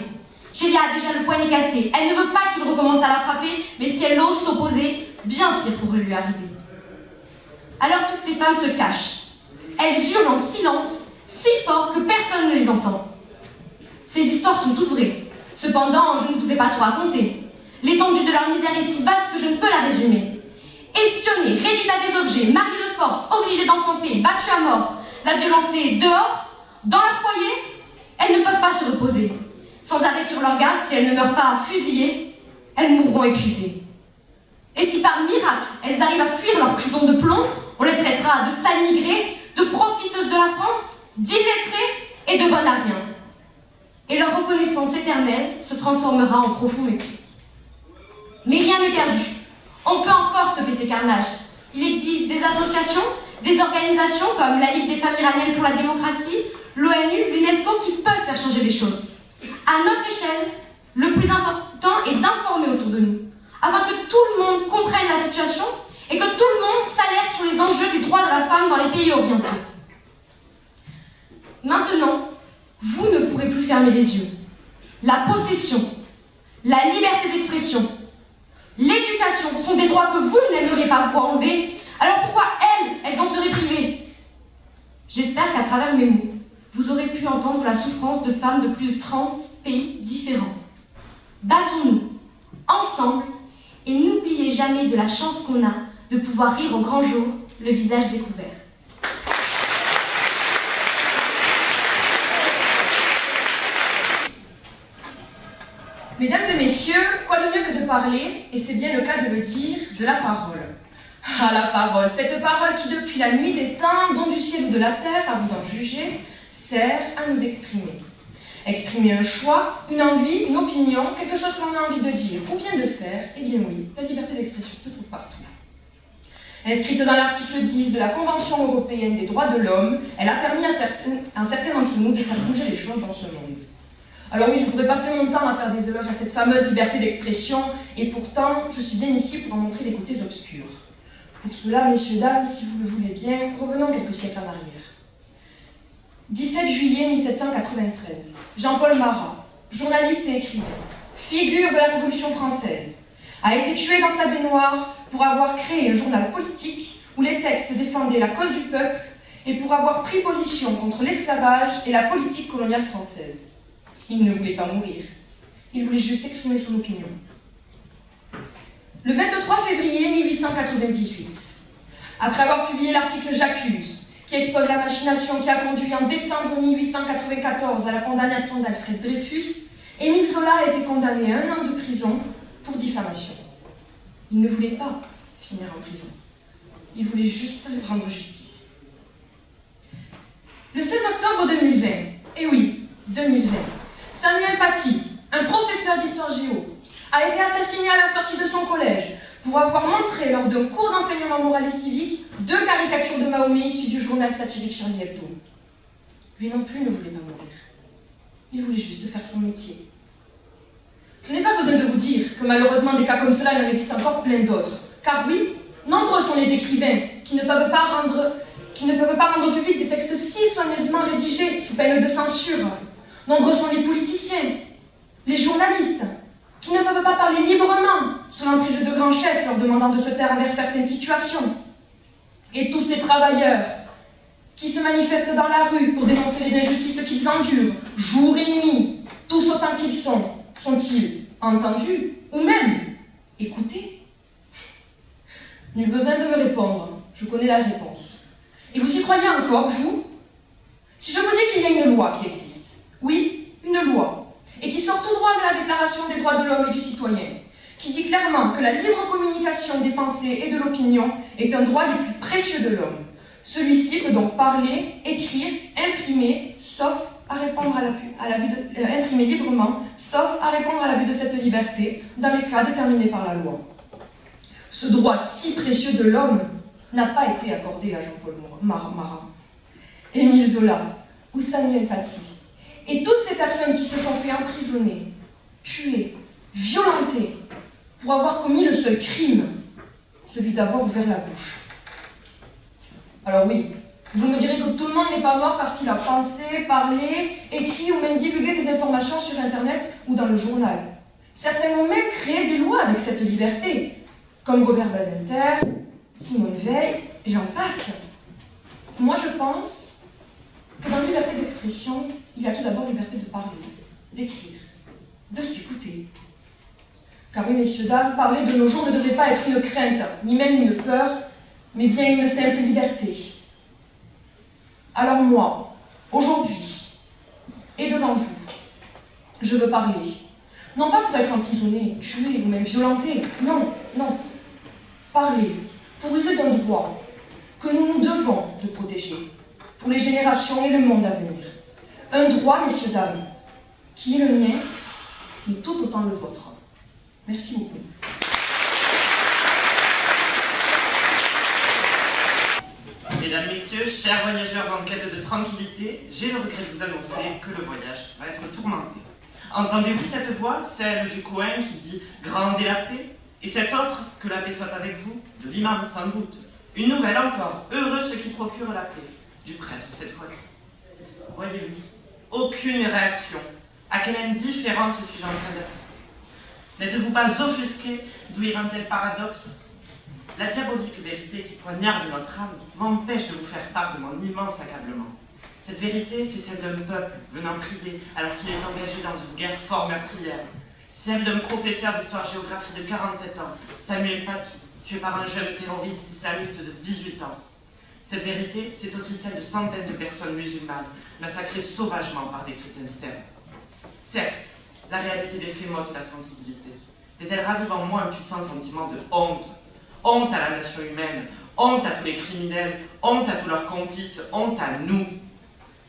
Chélia a déjà le poignet cassé, elle ne veut pas qu'il recommence à la frapper, mais si elle ose s'opposer, bien pire pourrait lui arriver. Alors toutes ces femmes se cachent. Elles hurlent en silence, si fort que personne ne les entend. Ces histoires sont toutes vraies. Cependant, je ne vous ai pas tout raconté. L'étendue de leur misère est si vaste que je ne peux la résumer. Espionnés, réduits à des objets, mariés de force, obligés d'enfanter, battus à mort, la violence dehors, dans leur foyer, elles ne peuvent pas se reposer. Sans arrêt sur leur garde, si elles ne meurent pas fusillées, elles mourront épuisées. Et si par miracle, elles arrivent à fuir leur prison de plomb, on les traitera de sales migrées, de profiteuses de la France, d'illettrées et de bonnes à rien. Et leur reconnaissance éternelle se transformera en profond mépris. Mais rien n'est perdu. On peut encore stopper ces carnages. Il existe des associations, des organisations comme la Ligue des femmes iraniennes pour la démocratie, l'ONU, l'UNESCO qui peuvent faire changer les choses. À notre échelle, le plus important est d'informer autour de nous, afin que tout le monde comprenne la situation et que tout le monde s'alerte sur les enjeux du droit de la femme dans les pays orientaux. Maintenant, vous ne pourrez plus fermer les yeux. La possession, la liberté d'expression, l'éducation sont des droits que vous n'aimeriez pas voir enlever, alors pourquoi elles en seraient privées? J'espère qu'à travers mes mots, vous aurez pu entendre la souffrance de femmes de plus de 30 pays différents. Battons-nous, ensemble, et n'oubliez jamais de la chance qu'on a de pouvoir rire au grand jour, le visage découvert. Mesdames et messieurs, quoi de mieux que de parler, et c'est bien le cas de le dire, de la parole. Ah, la parole, cette parole qui depuis la nuit des temps, don du ciel ou de la terre, à vous en juger, sert à nous exprimer. Exprimer un choix, une envie, une opinion, quelque chose qu'on a envie de dire ou bien de faire, eh bien oui, la liberté d'expression se trouve partout. Inscrite dans l'article 10 de la Convention européenne des droits de l'homme, elle a permis à certains d'entre nous de faire bouger les choses dans ce monde. Alors oui, je pourrais passer mon temps à faire des éloges à cette fameuse liberté d'expression, et pourtant, je suis bien ici pour en montrer les côtés obscurs. Pour cela, messieurs, dames, si vous le voulez bien, revenons quelques siècles en arrière. 17 juillet 1793, Jean-Paul Marat, journaliste et écrivain, figure de la Révolution française, a été tué dans sa baignoire pour avoir créé un journal politique où les textes défendaient la cause du peuple et pour avoir pris position contre l'esclavage et la politique coloniale française. Il ne voulait pas mourir, il voulait juste exprimer son opinion. Le 23 février 1898, après avoir publié l'article J'accuse, qui expose la machination qui a conduit en décembre 1894 à la condamnation d'Alfred Dreyfus, Émile Zola a été condamné à 1 an de prison pour diffamation. Il ne voulait pas finir en prison. Il voulait juste rendre justice. Le 16 octobre 2020, et oui, 2020, Samuel Paty, un professeur d'histoire géo, a été assassiné à la sortie de son collège pour avoir montré lors d'un cours d'enseignement moral et civique 2 caricatures de Mahomet issues du journal satirique Charlie Hebdo. Lui non plus ne voulait pas mourir. Il voulait juste faire son métier. Je n'ai pas besoin de vous dire que malheureusement des cas comme cela, il en existe encore plein d'autres. Car oui, nombreux sont les écrivains qui ne peuvent pas rendre public des textes si soigneusement rédigés sous peine de censure. Nombreux sont les politiciens, les journalistes, qui ne peuvent pas parler librement sous l'emprise de grands chefs leur demandant de se taire envers certaines situations. Et tous ces travailleurs qui se manifestent dans la rue pour dénoncer les injustices qu'ils endurent, jour et nuit, tous autant qu'ils sont-ils entendus ou même écoutés? Nul besoin de me répondre, je connais la réponse. Et vous y croyez encore, vous? Si je vous dis qu'il y a une loi qui existe, oui, une loi, et qui sort tout droit de la Déclaration des droits de l'homme et du citoyen, qui dit clairement que la libre communication des pensées et de l'opinion est un droit les plus précieux de l'homme. Celui-ci peut donc parler, écrire, imprimer, sauf à répondre imprimer librement, sauf à répondre à l'abus de cette liberté, dans les cas déterminés par la loi. Ce droit si précieux de l'homme n'a pas été accordé à Jean-Paul Marat. Émile Zola, ou Samuel Paty. Et toutes ces personnes qui se sont fait emprisonner, tuer, violenter, pour avoir commis le seul crime, celui d'avoir ouvert la bouche. Alors oui, vous me direz que tout le monde n'est pas mort parce qu'il a pensé, parlé, écrit ou même divulgué des informations sur Internet ou dans le journal. Certains ont même créé des lois avec cette liberté, comme Robert Badinter, Simone Veil, et j'en passe. Moi, je pense que dans la liberté d'expression, il y a tout d'abord liberté de parler, d'écrire, de s'écouter. Car oui, messieurs, dames, parler de nos jours ne devrait pas être une crainte, ni même une peur, mais bien une simple liberté. Alors moi, aujourd'hui, et devant vous, je veux parler. Non pas pour être emprisonné, tué ou même violenté, non, non. Parler pour user d'un droit que nous nous devons de protéger pour les générations et le monde à venir. Un droit, messieurs, dames, qui est le mien, mais tout autant le vôtre. Merci beaucoup. Mesdames, Messieurs, chers voyageurs en quête de tranquillité, j'ai le regret de vous annoncer que le voyage va être tourmenté. Entendez-vous cette voix, celle du Cohen qui dit « Grande est la paix » et cette autre « Que la paix soit avec vous » de l'imam sans doute. Une nouvelle encore, heureux ceux qui procurent la paix, du prêtre cette fois-ci. Voyez-vous, aucune réaction. À quelle indifférence suis-je en train d'assister? N'êtes-vous pas offusqué d'où ira un tel paradoxe? La diabolique vérité qui poignarde notre âme m'empêche de vous faire part de mon immense accablement. Cette vérité, c'est celle d'un peuple venant prier alors qu'il est engagé dans une guerre fort meurtrière. Celle d'un professeur d'histoire-géographie de 47 ans, Samuel Paty, tué par un jeune terroriste islamiste de 18 ans. Cette vérité, c'est aussi celle de centaines de personnes musulmanes, massacrées sauvagement par des chrétiens serbes. Certes, la réalité des faits moque la sensibilité, mais elle ravive en moi un puissant sentiment de honte. Honte à la nation humaine, honte à tous les criminels, honte à tous leurs complices, honte à nous.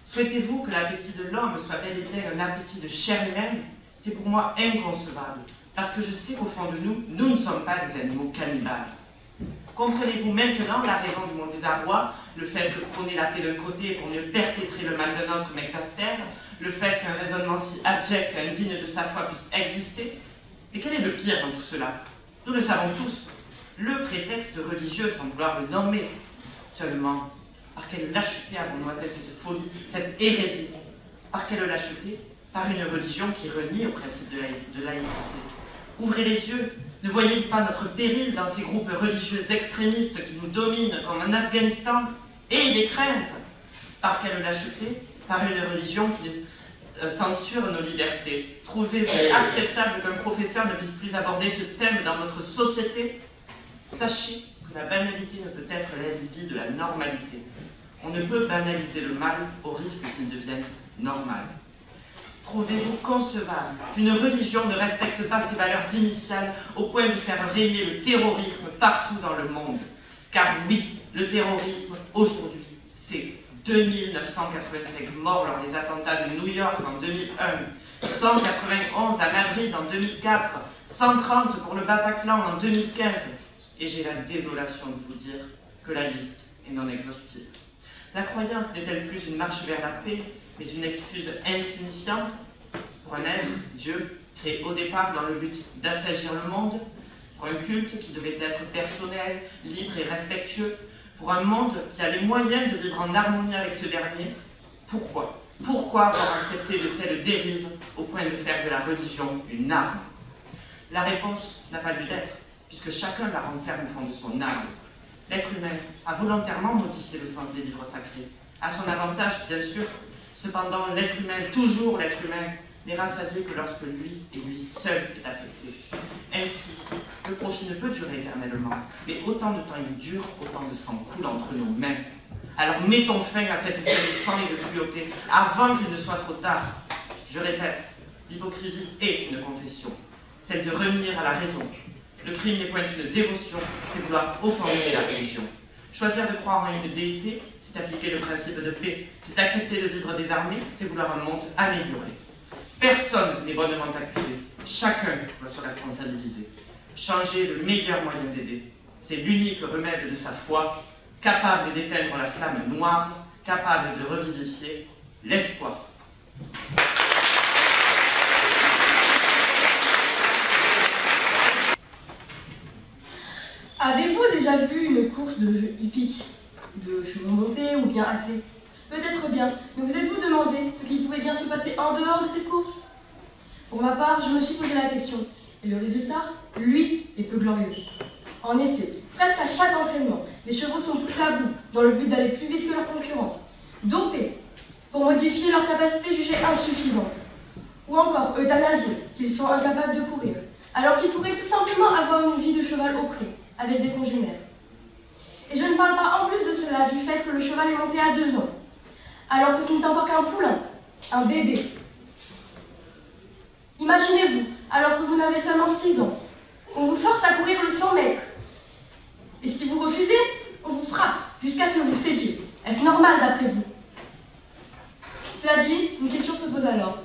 Souhaitez-vous que l'appétit de l'homme soit bel et bien un appétit de chair humaine? C'est pour moi inconcevable, parce que je sais qu'au fond de nous, nous ne sommes pas des animaux cannibales. Comprenez-vous maintenant la raison de mon désarroi, le fait que prôner la paix d'un côté pour mieux perpétrer le mal d'un autre m'exaspère, le fait qu'un raisonnement si abject et indigne de sa foi puisse exister? Et quel est le pire dans tout cela? Nous le savons tous. Le prétexte religieux, sans vouloir le nommer, seulement, par quelle lâcheté avons-nous atteint cette folie, cette hérésie? Par quelle lâcheté? Par une religion qui renie au principe de laïcité. Ouvrez les yeux, ne voyez-vous pas notre péril dans ces groupes religieux extrémistes qui nous dominent comme en Afghanistan? Et des craintes! Par quelle lâcheté? Par une religion qui censure nos libertés. Trouvez-vous acceptable qu'un professeur ne puisse plus aborder ce thème dans notre société? Sachez que la banalité ne peut être l'alibi de la normalité. On ne peut banaliser le mal au risque qu'il devienne normal. Trouvez-vous concevable qu'une religion ne respecte pas ses valeurs initiales au point de faire régner le terrorisme partout dans le monde? Car oui, le terrorisme, aujourd'hui, c'est 2985 morts lors des attentats de New York en 2001, 191 à Madrid en 2004, 130 pour le Bataclan en 2015. Et j'ai la désolation de vous dire que la liste est non exhaustive. La croyance n'est-elle plus une marche vers la paix, mais une excuse insignifiante pour un être, Dieu, créé au départ dans le but d'assagir le monde, pour un culte qui devait être personnel, libre et respectueux, pour un monde qui a les moyens de vivre en harmonie avec ce dernier? Pourquoi? Pourquoi avoir accepté de telles dérives au point de faire de la religion une arme? La réponse n'a pas lieu d'être, puisque chacun la renferme au fond de son âme. L'être humain a volontairement modifié le sens des livres sacrés. À son avantage, bien sûr. Cependant, l'être humain, toujours l'être humain, n'est rassasié que lorsque lui et lui seul est affecté. Ainsi, le profit ne peut durer éternellement, mais autant de temps il dure, autant de sang coule entre nos mains. Alors mettons fin à cette vie de sang et de cruauté, avant qu'il ne soit trop tard. Je répète, l'hypocrisie est une confession, celle de renier à la raison. Le crime n'est point une dévotion, c'est vouloir offenser la religion. Choisir de croire en une déité, c'est appliquer le principe de paix. C'est accepter de vivre désarmé, c'est vouloir un monde amélioré. Personne n'est bonnement accusé. Chacun doit se responsabiliser. Changer le meilleur moyen d'aider. C'est l'unique remède de sa foi, capable d'éteindre la flamme noire, capable de revivifier l'espoir. Avez-vous déjà vu une course de jeux hippiques, de chevaux montés ou bien attelés? Peut-être bien, mais vous êtes-vous demandé ce qui pouvait bien se passer en dehors de cette course? Pour ma part, je me suis posé la question, et le résultat, lui, est peu glorieux. En effet, presque à chaque entraînement, les chevaux sont poussés à bout, dans le but d'aller plus vite que leurs concurrents, dopés, pour modifier leur capacité jugée insuffisante, ou encore euthanasiés, s'ils sont incapables de courir, alors qu'ils pourraient tout simplement avoir une vie de cheval au pré, avec des congénères. Et je ne parle pas en plus de cela du fait que le cheval est monté à 2 ans, alors que ce n'est encore qu'un poulain, un bébé. Imaginez-vous, alors que vous n'avez seulement 6 ans, on vous force à courir le 100 mètres. Et si vous refusez, on vous frappe jusqu'à ce que vous cédiez. Est-ce normal d'après vous? Cela dit, une question se pose alors.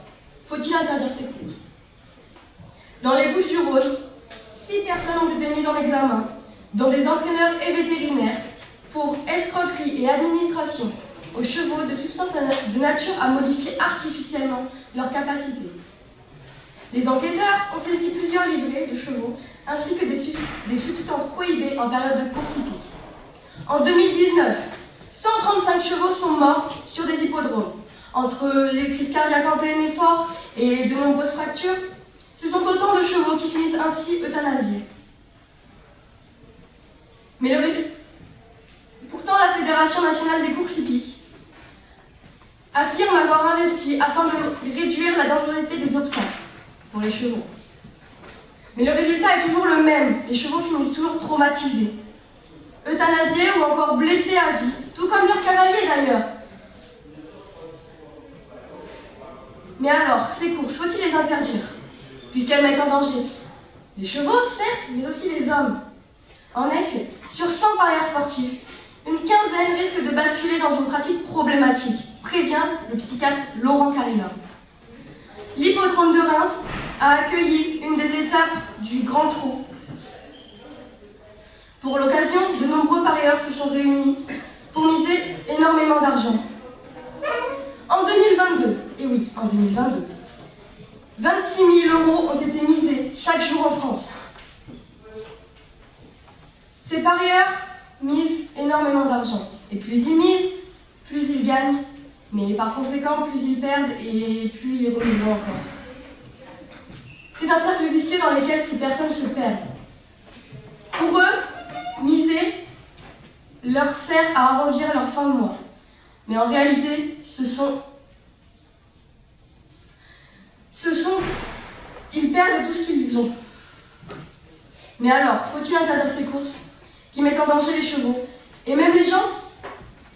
Faut-il interdire ces courses? Dans les Bouches-du-Rhône, 6 personnes ont été mises en examen, dont des entraîneurs et vétérinaires, pour escroquerie et administration aux chevaux de substances de nature à modifier artificiellement leurs capacités. Les enquêteurs ont saisi plusieurs livrets de chevaux ainsi que des substances prohibées en période de course hippique. En 2019, 135 chevaux sont morts sur des hippodromes. Entre les crises cardiaques en plein effort et de nombreuses fractures, ce sont autant de chevaux qui finissent ainsi euthanasiés. Mais pourtant, la Fédération nationale des courses hippiques affirme avoir investi afin de réduire la dangerosité des obstacles pour les chevaux. Mais le résultat est toujours le même, les chevaux finissent toujours traumatisés, euthanasiés ou encore blessés à vie, tout comme leurs cavaliers d'ailleurs. Mais alors, ces courses, faut-il les interdire, puisqu'elles mettent en danger les chevaux, certes, mais aussi les hommes? En effet, sur 100 parieurs sportifs, une quinzaine risque de basculer dans une pratique problématique, prévient le psychiatre Laurent Carilla. L'hippodrome de Reims a accueilli une des étapes du Grand Trot. Pour l'occasion, de nombreux parieurs se sont réunis pour miser énormément d'argent. En 2022, et oui, en 2022, 26 000 € ont été misés chaque jour en France. Ces parieurs misent énormément d'argent. Et plus ils misent, plus ils gagnent. Mais par conséquent, plus ils perdent et plus ils remisent encore. C'est un cercle vicieux dans lequel ces personnes se perdent. Pour eux, miser leur sert à arrondir leur fin de mois. Mais en réalité, ils perdent tout ce qu'ils ont. Mais alors, faut-il interdire ces courses qui mettent en danger les chevaux et même les gens?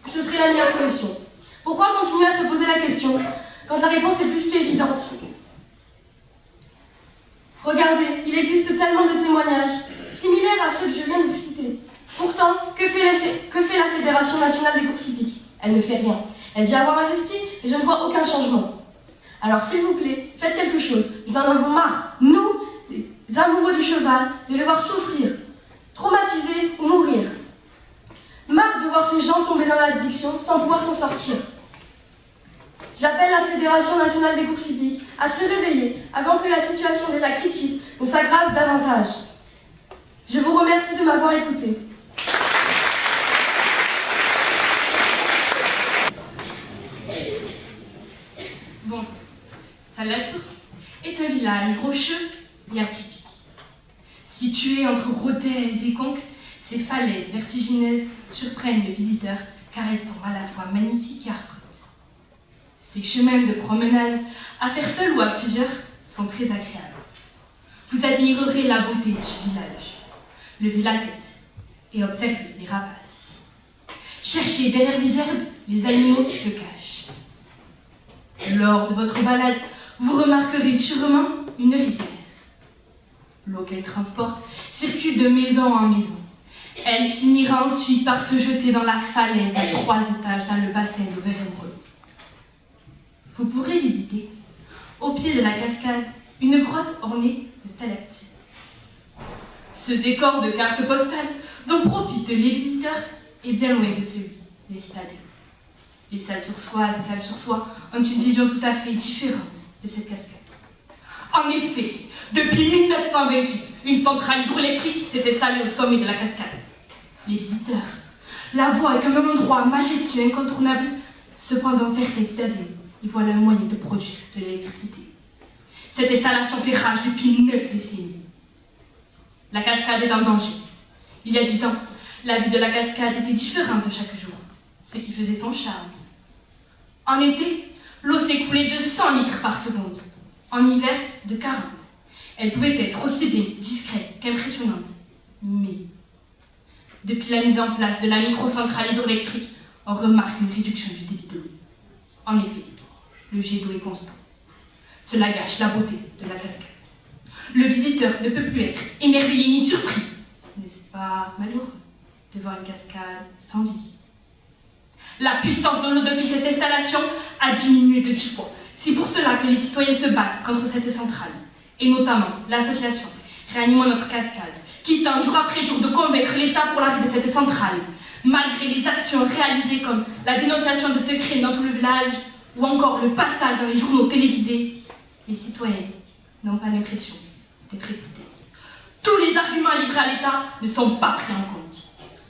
Ce serait la meilleure solution. Pourquoi continuer à se poser la question quand la réponse est plus qu'évidente? Regardez, il existe tellement de témoignages similaires à ceux que je viens de vous citer. Pourtant, que fait la Fédération nationale des courses hippiques? Elle ne fait rien. Elle dit avoir investi, mais je ne vois aucun changement. Alors s'il vous plaît, faites quelque chose. Nous en avons marre, nous, les amoureux du cheval, de les voir souffrir, traumatisés ou mourir. Marre de voir ces gens tomber dans l'addiction sans pouvoir s'en sortir. J'appelle la Fédération nationale des courses hippiques à se réveiller avant que la situation déjà critique ne s'aggrave davantage. Je vous remercie de m'avoir écouté. Bon, Salle-la-Source est un village rocheux et atypique. Situé entre Rodez et Conques, ces falaises vertigineuses surprennent le visiteur car elles sont à la fois magnifiques et ardentes. Ces chemins de promenade, à faire seul ou à plusieurs, sont très agréables. Vous admirerez la beauté du village. Levez la tête et observez les rapaces. Cherchez derrière les herbes les animaux qui se cachent. Lors de votre balade, vous remarquerez sûrement une rivière. L'eau qu'elle transporte circule de maison en maison. Elle finira ensuite par se jeter dans la falaise à 3 étages dans le bassin d'Auvergne-Rhône. Vous pourrez visiter, au pied de la cascade, une grotte ornée de stalactites. Ce décor de cartes postales dont profitent les visiteurs est bien loin de celui des stades. Les Salles-sur-Soises et Salles-sur-Soie ont une vision tout à fait différente de cette cascade. En effet, depuis 1928, une centrale hydroélectrique s'est installée au sommet de la cascade. Les visiteurs la voient comme un endroit majestueux et incontournable. Cependant, certains années, y voient le moyen de produire de l'électricité. Cette installation fait rage depuis 9 décennies. La cascade est en danger. Il y a 10 ans, la vie de la cascade était différente chaque jour, ce qui faisait son charme. En été, l'eau s'écoulait de 100 litres par seconde. En hiver, de 40. Elle pouvait être aussi bien discrète qu'impressionnante. Mais, depuis la mise en place de la microcentrale hydroélectrique, on remarque une réduction du débit de l'eau. En effet, le jet d'eau est constant. Cela gâche la beauté de la cascade. Le visiteur ne peut plus être émerveillé ni surpris, n'est-ce pas malheureux, devant une cascade sans vie. La puissance de l'eau depuis cette installation a diminué de 10 fois. C'est pour cela que les citoyens se battent contre cette centrale, et notamment l'association Réanimons notre cascade, qui tente jour après jour de convaincre l'État pour l'arrivée de cette centrale, malgré les actions réalisées comme la dénonciation de ce crime dans tout le village, ou encore le passage dans les journaux télévisés. Les citoyens n'ont pas l'impression d'être écoutés. Tous les arguments livrés à l'État ne sont pas pris en compte.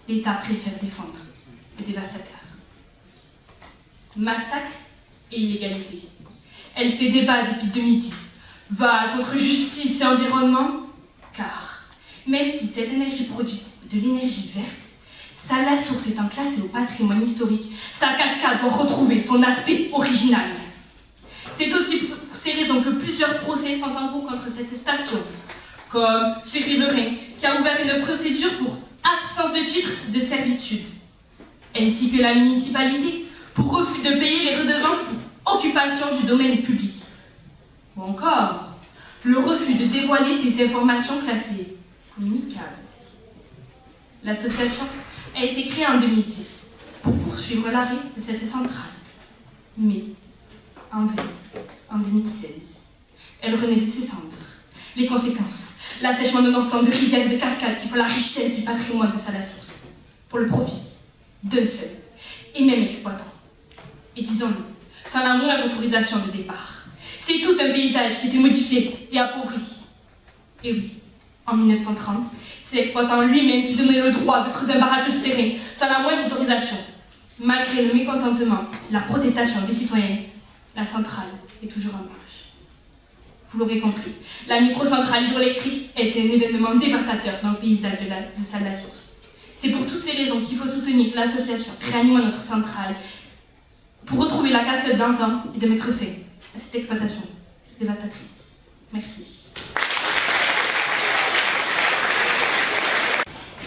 L'État préfère défendre les dévastateurs. Massacre et illégalité. Elle fait débat depuis 2010. Va contre justice et environnement, car même si cette énergie produite de l'énergie verte, Salles-la-Source étant classée au patrimoine historique, sa cascade doit retrouver son aspect original. C'est aussi pour ces raisons que plusieurs procès sont en cours contre cette station, comme ce riverain qui a ouvert une procédure pour absence de titre de servitude, ainsi que la municipalité pour refus de payer les redevances pour occupation du domaine public, ou encore le refus de dévoiler des informations classées communicables. L'association a été créée en 2010 pour poursuivre l'arrêt de cette centrale. Mais, en vain, en 2016, elle renaît de ses cendres. Les conséquences, l'assèchement d'un ensemble de rivières et de cascades qui font la richesse du patrimoine de Salles-la-Source, pour le profit d'un seul et même exploitant. Et disons-nous, sans la moindre autorisation de départ. C'est tout un paysage qui était modifié et appauvri. Et oui, en 1930, c'est l'exploitant lui-même qui donnait le droit de creuser un barrage souterrain sans la moindre autorisation. Malgré le mécontentement et la protestation des citoyens, la centrale est toujours en marche. Vous l'aurez compris, la microcentrale hydroélectrique est un événement dévastateur dans le paysage de Salles-la-Source. C'est pour toutes ces raisons qu'il faut soutenir l'association Réanimons notre centrale pour retrouver la cascade d'antan et de mettre fin à cette exploitation dévastatrice. Merci.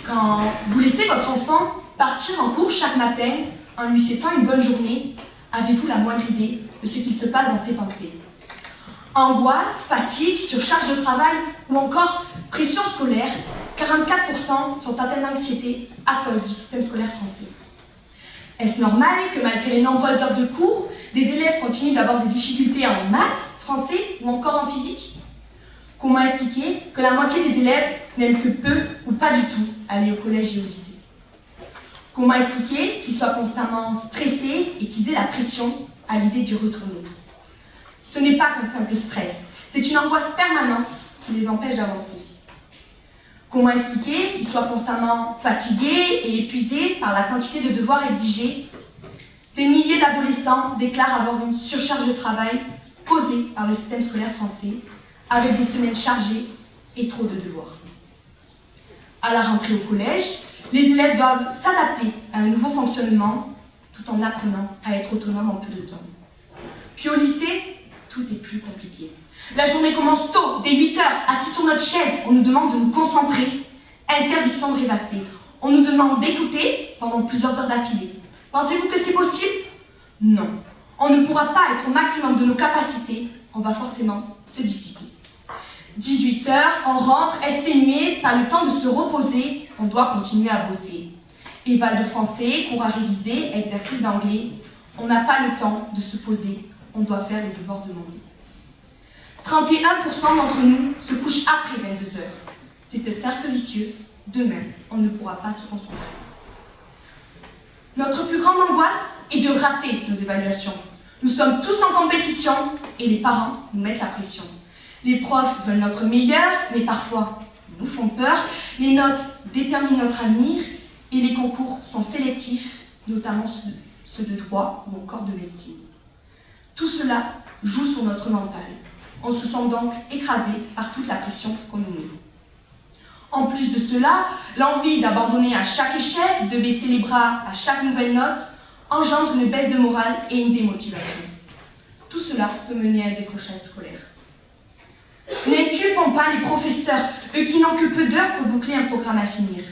Quand vous laissez votre enfant partir en cours chaque matin en lui souhaitant une bonne journée, avez-vous la moindre idée de ce qu'il se passe dans ses pensées? Angoisse, fatigue, surcharge de travail ou encore pression scolaire, 44% sont atteints d'anxiété à cause du système scolaire français. Est-ce normal que malgré les nombreuses heures de cours, des élèves continuent d'avoir des difficultés en maths, français ou encore en physique? Comment expliquer que la moitié des élèves n'aiment que peu ou pas du tout aller au collège et au lycée? Comment expliquer qu'ils soient constamment stressés et qu'ils aient la pression à l'idée d'y retourner? Ce n'est pas qu'un simple stress, c'est une angoisse permanente qui les empêche d'avancer. Comment expliquer qu'ils soient constamment fatigués et épuisés par la quantité de devoirs exigés? Des milliers d'adolescents déclarent avoir une surcharge de travail causée par le système scolaire français, avec des semaines chargées et trop de devoirs. À la rentrée au collège, les élèves doivent s'adapter à un nouveau fonctionnement tout en apprenant à être autonomes en peu de temps. Puis au lycée, tout est plus compliqué. La journée commence tôt, dès 8 heures, assis sur notre chaise, on nous demande de nous concentrer. Interdiction de rêvasser. On nous demande d'écouter pendant plusieurs heures d'affilée. Pensez-vous que c'est possible? Non. On ne pourra pas être au maximum de nos capacités, on va forcément se dissiper. 18 heures, on rentre exténué, pas le temps de se reposer, on doit continuer à bosser. Éval de français, cours à réviser, exercice d'anglais, on n'a pas le temps de se poser, on doit faire les devoirs demandés. 31% d'entre nous se couchent après 22 heures. C'est un cercle vicieux, demain, on ne pourra pas se concentrer. Notre plus grande angoisse, est de rater nos évaluations. Nous sommes tous en compétition et les parents nous mettent la pression. Les profs veulent notre meilleur, mais parfois ils nous font peur. Les notes déterminent notre avenir et les concours sont sélectifs, notamment ceux de droit ou encore de médecine. Tout cela joue sur notre mental. On se sent donc écrasé par toute la pression qu'on nous met. En plus de cela, l'envie d'abandonner à chaque échec, de baisser les bras à chaque nouvelle note, engendre une baisse de morale et une démotivation. Tout cela peut mener à un décrochage scolaire. N'inculpons pas les professeurs, eux qui n'ont que peu d'heures pour boucler un programme à finir.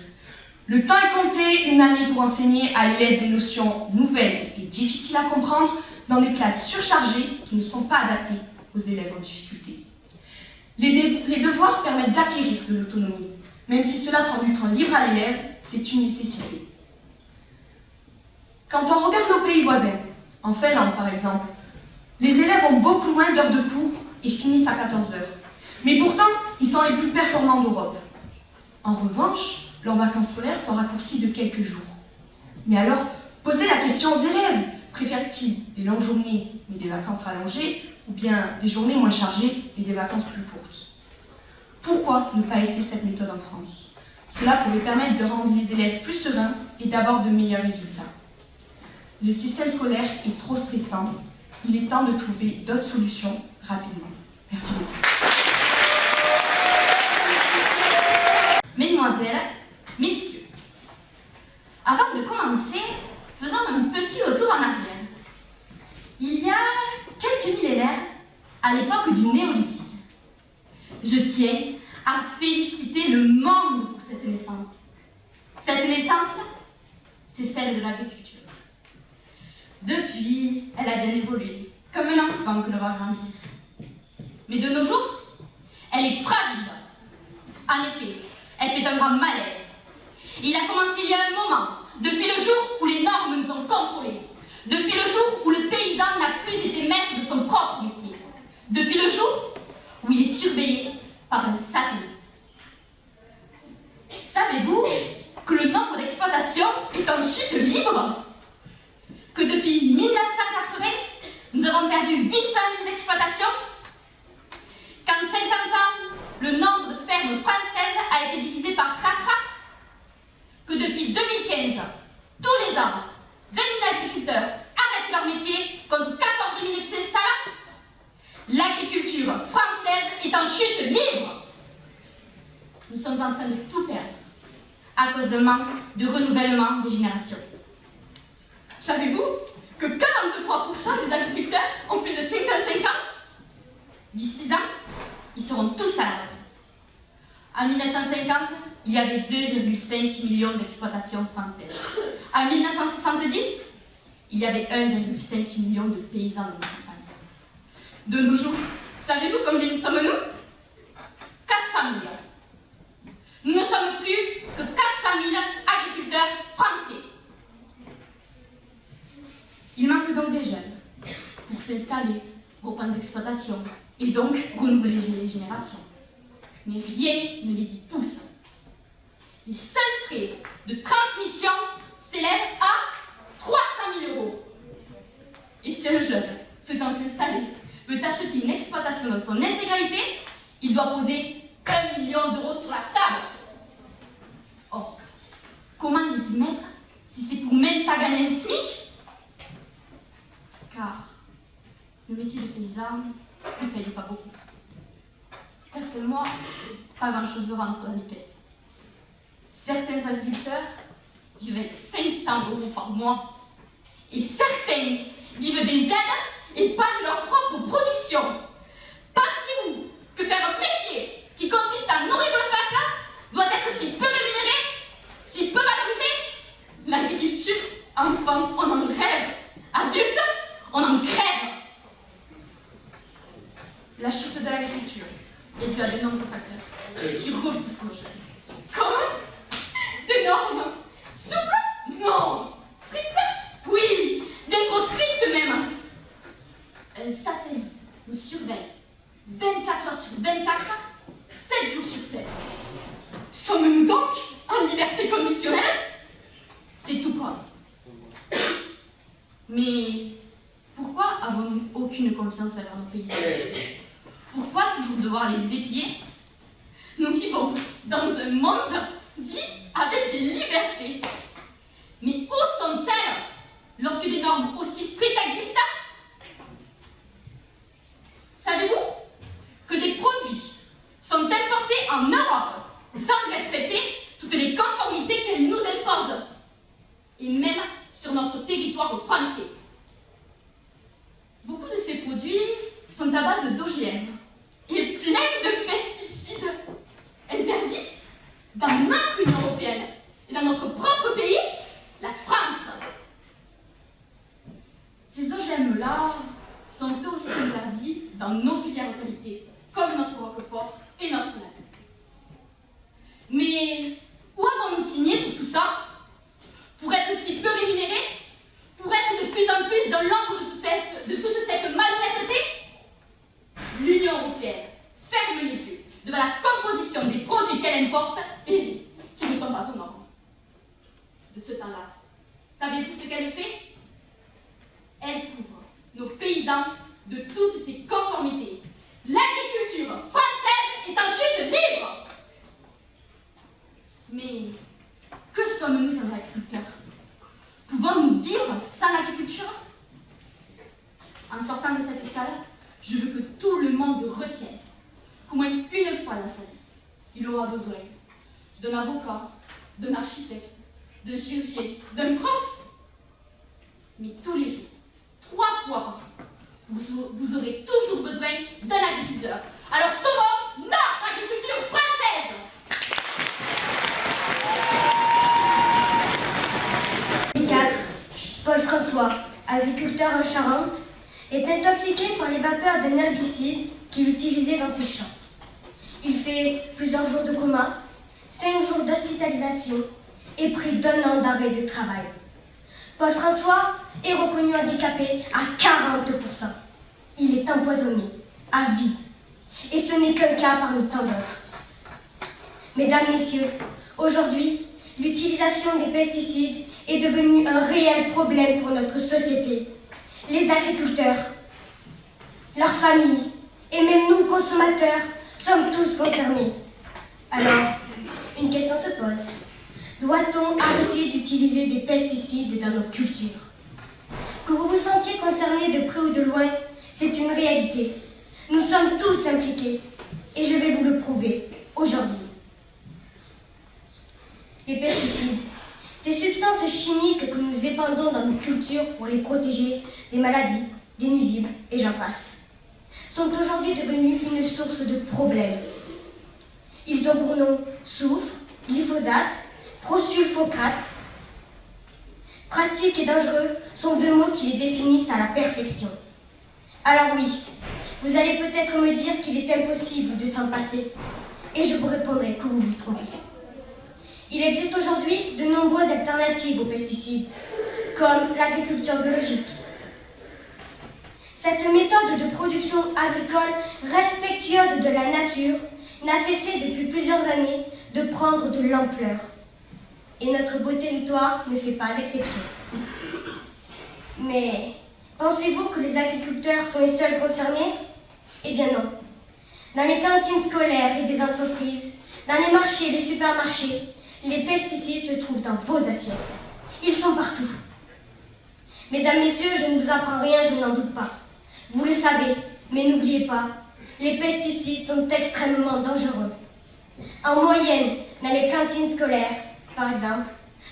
Le temps est compté, une année pour enseigner à l'élève des notions nouvelles et difficiles à comprendre dans des classes surchargées qui ne sont pas adaptées aux élèves en difficulté. Les devoirs permettent d'acquérir de l'autonomie. Même si cela prend du temps libre à l'élève, c'est une nécessité. Quand on regarde nos pays voisins, en Finlande par exemple, les élèves ont beaucoup moins d'heures de cours et finissent à 14 heures. Mais pourtant, ils sont les plus performants d'Europe. En revanche, leurs vacances scolaires sont raccourcies de quelques jours. Mais alors, posez la question aux élèves. Préfèrent-ils des longues journées mais des vacances rallongées ou bien des journées moins chargées et des vacances plus courtes? Pourquoi ne pas essayer cette méthode en France? Cela pourrait permettre de rendre les élèves plus sereins et d'avoir de meilleurs résultats. Le système scolaire est trop stressant. Il est temps de trouver d'autres solutions rapidement. Merci beaucoup. Mesdemoiselles, messieurs, avant de commencer, faisons un petit retour en arrière. Il y a quelques millénaires, à l'époque du néolithique, je tiens à féliciter le monde pour cette naissance. Cette naissance, c'est celle de l'agriculture. Depuis, elle a bien évolué, comme un enfant que l'on va grandir. Mais de nos jours, elle est fragile. En effet, elle fait un grand malaise. Il a commencé il y a un moment, depuis le jour où les normes nous ont contrôlés, depuis le jour où le paysan n'a plus été maître de son propre métier, depuis le jour où il est surveillé par un satellite. Savez-vous que le nombre d'exploitations est en chute libre? Que depuis 1980, nous avons perdu 800 000 exploitations? Qu'en 50 ans, le nombre de fermes françaises a été divisé par 4? Que depuis 2015, tous les ans, 20 000 agriculteurs arrêtent leur métier contre 14 000 qui s'installent? L'agriculture française est en chute libre. Nous sommes en train de tout perdre à cause d'un manque de renouvellement des générations. Savez-vous que 43% des agriculteurs ont plus de 55 ans? D'ici 10 ans, ils seront tous à la retraite. En 1950, il y avait 2,5 millions d'exploitations françaises. En 1970, il y avait 1,5 million de paysans dans la campagne. De nos jours, savez-vous combien sommes-nous? 400 000. Nous ne sommes plus que 400 000 agriculteurs français. Il manque donc des jeunes pour s'installer, reprendre des exploitations et donc renouveler les générations. Mais rien ne les y pousse. Les seuls frais de transmission s'élèvent à 300 000 €. Et si un jeune souhaitant s'installer veut acheter une exploitation dans son intégralité, il doit poser 1 million € sur la table. Or, comment les y mettre si c'est pour même pas gagner un SMIC? Car le métier de paysan ne paye pas beaucoup. Certains mois, pas grand-chose ne rentre dans les caisses. Certains agriculteurs vivent avec 500 € par mois. Et certains vivent des aides et pas de leur propre production. Pensez-vous que faire un métier qui consiste à nourrir le peuple doit être si peu rémunéré, si peu valorisé? L'agriculture, enfant, on en rêve. Adulte, on en crève. La chute de l'agriculture est due à de nombreux facteurs qui repoussent nos jeunes. Comme des normes souples? Non. Strictes? Oui. Bien trop strictes même. Un satellite nous surveille 24 heures sur 24, 7 jours sur 7. Sommes-nous donc en liberté conditionnelle? C'est tout comme. Mais pourquoi avons-nous aucune confiance envers nos paysans? Pourquoi toujours devoir les épier? Nous vivons dans un monde dit avec des libertés. Mais où sont-elles lorsque des normes aussi strictes existent? Savez-vous que des produits sont importés en Europe sans respecter toutes les conformités qu'elles nous imposent, et même sur notre territoire français? Beaucoup de ces produits sont à base d'OGM et pleins de pesticides interdits dans notre Union européenne et dans notre propre pays, la France. Ces OGM-là sont eux aussi interdits dans nos filières de qualité, comme notre Roquefort et notre Nagel. Mais où avons-nous signé pour tout ça? Pour être si peu rémunérés? Pour être de plus en plus dans l'ombre de toute cette malhonnêteté? L'Union européenne ferme les yeux devant la composition des produits qu'elle importe et qui ne sont pas aux normes. De ce temps-là, savez-vous ce qu'elle fait? Elle couvre nos paysans de toutes ces conformités. L'agriculture française est en chute libre. Mais que sommes-nous sans agriculteurs? Pouvons-nous vivre sans l'agriculture? En sortant de cette salle, je veux que tout le monde retienne qu'au moins une fois dans sa vie, il aura besoin d'un avocat, d'un architecte, d'un chirurgien, d'un prof. Mais tous les jours, 3 fois par jour, vous aurez toujours besoin d'un agriculteur. Alors sauvons notre agriculture française! Paul François, agriculteur en Charente, est intoxiqué par les vapeurs d'un herbicide qu'il utilisait dans ses champs. Il fait plusieurs jours de coma, 5 jours d'hospitalisation et près d'1 an d'arrêt de travail. Paul François est reconnu handicapé à 40%. Il est empoisonné à vie. Et ce n'est qu'un cas parmi tant d'autres. Mesdames, Messieurs, aujourd'hui, l'utilisation des pesticides est devenue un réel problème pour notre société. Les agriculteurs, leurs familles et même nous, consommateurs, sommes tous concernés. Alors, une question se pose. Doit-on arrêter d'utiliser des pesticides dans notre culture? Que vous vous sentiez concerné de près ou de loin, c'est une réalité. Nous sommes tous impliqués et je vais vous le prouver aujourd'hui. Les pesticides, ces substances chimiques que nous épandons dans nos cultures pour les protéger des maladies, des nuisibles et j'en passe, sont aujourd'hui devenus une source de problèmes. Ils ont pour nom soufre, glyphosate, prosulfocate. Pratique et dangereux sont 2 mots qui les définissent à la perfection. Alors oui, vous allez peut-être me dire qu'il est impossible de s'en passer, et je vous répondrai que vous vous trompez. Il existe aujourd'hui de nombreuses alternatives aux pesticides, comme l'agriculture biologique. Cette méthode de production agricole respectueuse de la nature n'a cessé depuis plusieurs années de prendre de l'ampleur. Et notre beau territoire ne fait pas exception. Mais pensez-vous que les agriculteurs sont les seuls concernés? Eh bien non. Dans les cantines scolaires et des entreprises, dans les marchés et les supermarchés, les pesticides se trouvent dans vos assiettes. Ils sont partout. Mesdames, Messieurs, je ne vous apprends rien, je n'en doute pas. Vous le savez, mais n'oubliez pas, les pesticides sont extrêmement dangereux. En moyenne, dans les cantines scolaires, par exemple,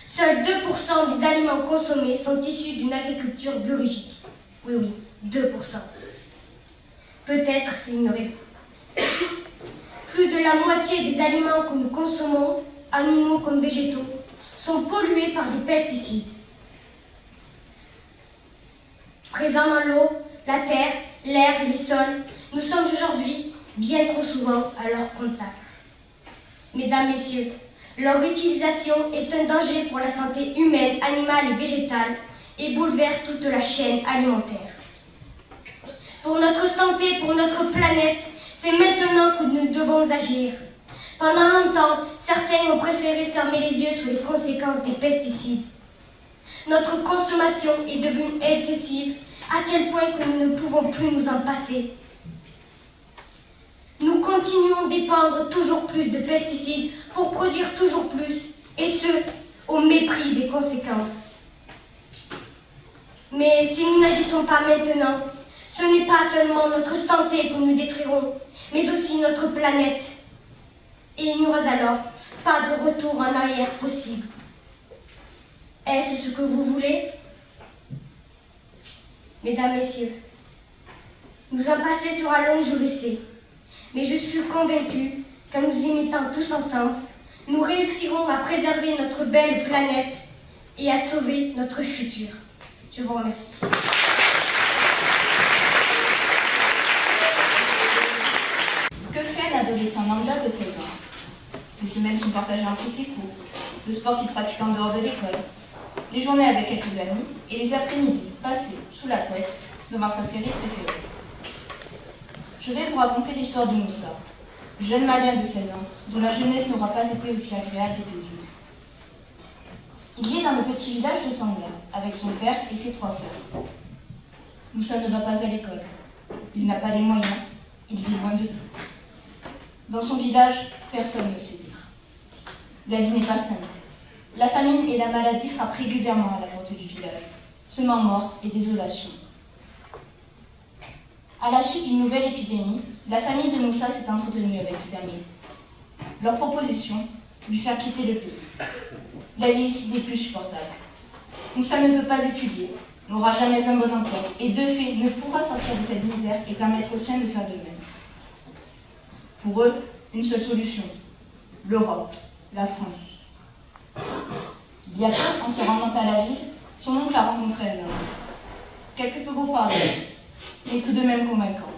seuls 2% des aliments consommés sont issus d'une agriculture biologique. Oui, 2%. Peut-être l'ignorez-vous. Plus de la moitié des aliments que nous consommons, animaux comme végétaux, sont pollués par des pesticides. Présents dans l'eau, la terre, l'air et les sols, nous sommes aujourd'hui bien trop souvent à leur contact. Mesdames, Messieurs, leur utilisation est un danger pour la santé humaine, animale et végétale et bouleverse toute la chaîne alimentaire. Pour notre santé, pour notre planète, c'est maintenant que nous devons agir. Pendant longtemps, certains ont préféré fermer les yeux sur les conséquences des pesticides. Notre consommation est devenue excessive à tel point que nous ne pouvons plus nous en passer. Nous continuons d'épandre toujours plus de pesticides pour produire toujours plus, et ce, au mépris des conséquences. Mais si nous n'agissons pas maintenant, ce n'est pas seulement notre santé que nous détruirons, mais aussi notre planète. Et il n'y aura alors pas de retour en arrière possible. Est-ce ce que vous voulez? Mesdames, Messieurs, nous en passer sera long, je le sais, mais je suis convaincue qu'en nous y mettant tous ensemble, nous réussirons à préserver notre belle planète et à sauver notre futur. Je vous remercie. Que fait un adolescent lambda de 16 ans? Ses semaines sont partagées entre ses cours, le sport qu'il pratique en dehors de l'école, les journées avec quelques amis et les après-midi passés sous la couette devant sa série préférée. Je vais vous raconter l'histoire de Moussa, jeune malien de 16 ans, dont la jeunesse n'aura pas été aussi agréable et paisible. Il est dans le petit village de Sangla, avec son père et ses 3 sœurs. Moussa ne va pas à l'école. Il n'a pas les moyens, il vit loin de tout. Dans son village, personne ne sait lire. La vie n'est pas simple. La famine et la maladie frappent régulièrement à la porte du village, semant mort et désolation. À la suite d'une nouvelle épidémie, la famille de Moussa s'est entretenue avec ce dernier. Leur proposition, lui faire quitter le pays. La vie ici n'est plus supportable. Moussa ne peut pas étudier, n'aura jamais un bon emploi, et de fait ne pourra sortir de cette misère et permettre aux siens de faire de même. Pour eux, une seule solution, l'Europe, la France. Il y a peu, en se rendant à la ville, son oncle a rencontré un homme. Quelque peu beau parler, mais tout de même convaincant.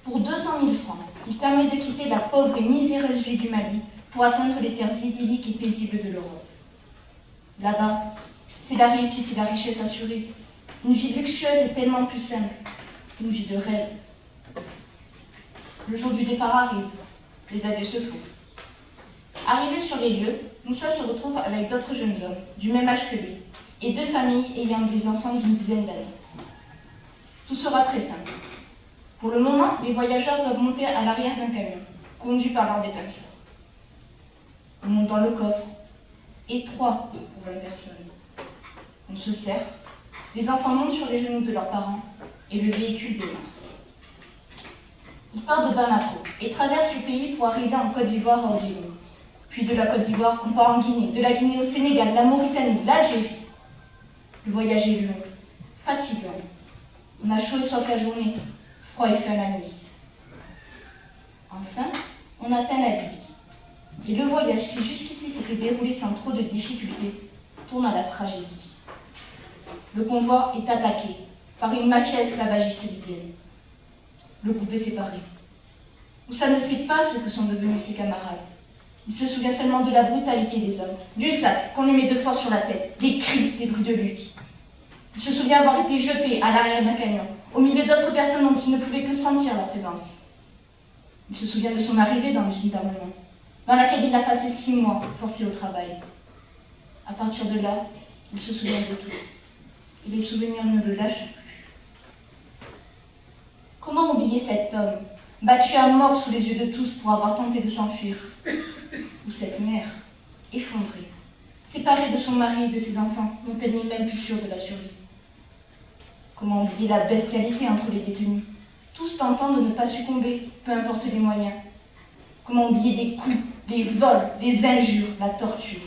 Pour 200 000 francs, il permet de quitter la pauvre et miséreuse vie du Mali pour atteindre les terres idylliques et paisibles de l'Europe. Là-bas, c'est la réussite et la richesse assurée. Une vie luxueuse et tellement plus simple. Une vie de rêve. Le jour du départ arrive. Les adieux se font. Arrivé sur les lieux, Moussa se retrouve avec d'autres jeunes hommes, du même âge que lui, et 2 familles ayant des enfants d'une dizaine d'années. Tout sera très simple. Pour le moment, les voyageurs doivent monter à l'arrière d'un camion, conduit par leurs défenseurs. On monte dans le coffre, étroit pour 20 personnes. On se serre, les enfants montent sur les genoux de leurs parents, et le véhicule démarre. Il part de Bamako et traverse le pays pour arriver en Côte d'Ivoire à Odilon. Puis de la Côte d'Ivoire, on part en Guinée, de la Guinée au Sénégal, la Mauritanie, l'Algérie. Le voyage est long, fatigant. On a chaud et soif la journée, froid et faim la nuit. Enfin, on atteint la Libye. Et le voyage qui jusqu'ici s'était déroulé sans trop de difficultés tourne à la tragédie. Le convoi est attaqué par une mafia esclavagiste libyenne. Le groupe est séparé. Moussa ne sait pas ce que sont devenus ses camarades. Il se souvient seulement de la brutalité des hommes, du sac qu'on lui met de force sur la tête, des cris, des bruits de lutte. Il se souvient avoir été jeté à l'arrière d'un camion, au milieu d'autres personnes dont il ne pouvait que sentir la présence. Il se souvient de son arrivée dans l'usine d'armement, dans laquelle il a passé 6 mois forcé au travail. À partir de là, il se souvient de tout. Et les souvenirs ne le lâchent plus. Comment oublier cet homme, battu à mort sous les yeux de tous pour avoir tenté de s'enfuir? Ou cette mère, effondrée, séparée de son mari et de ses enfants, dont elle n'est même plus sûre de la survie? Comment oublier la bestialité entre les détenus, tous tentant de ne pas succomber, peu importe les moyens? Comment oublier les coups, les vols, les injures, la torture?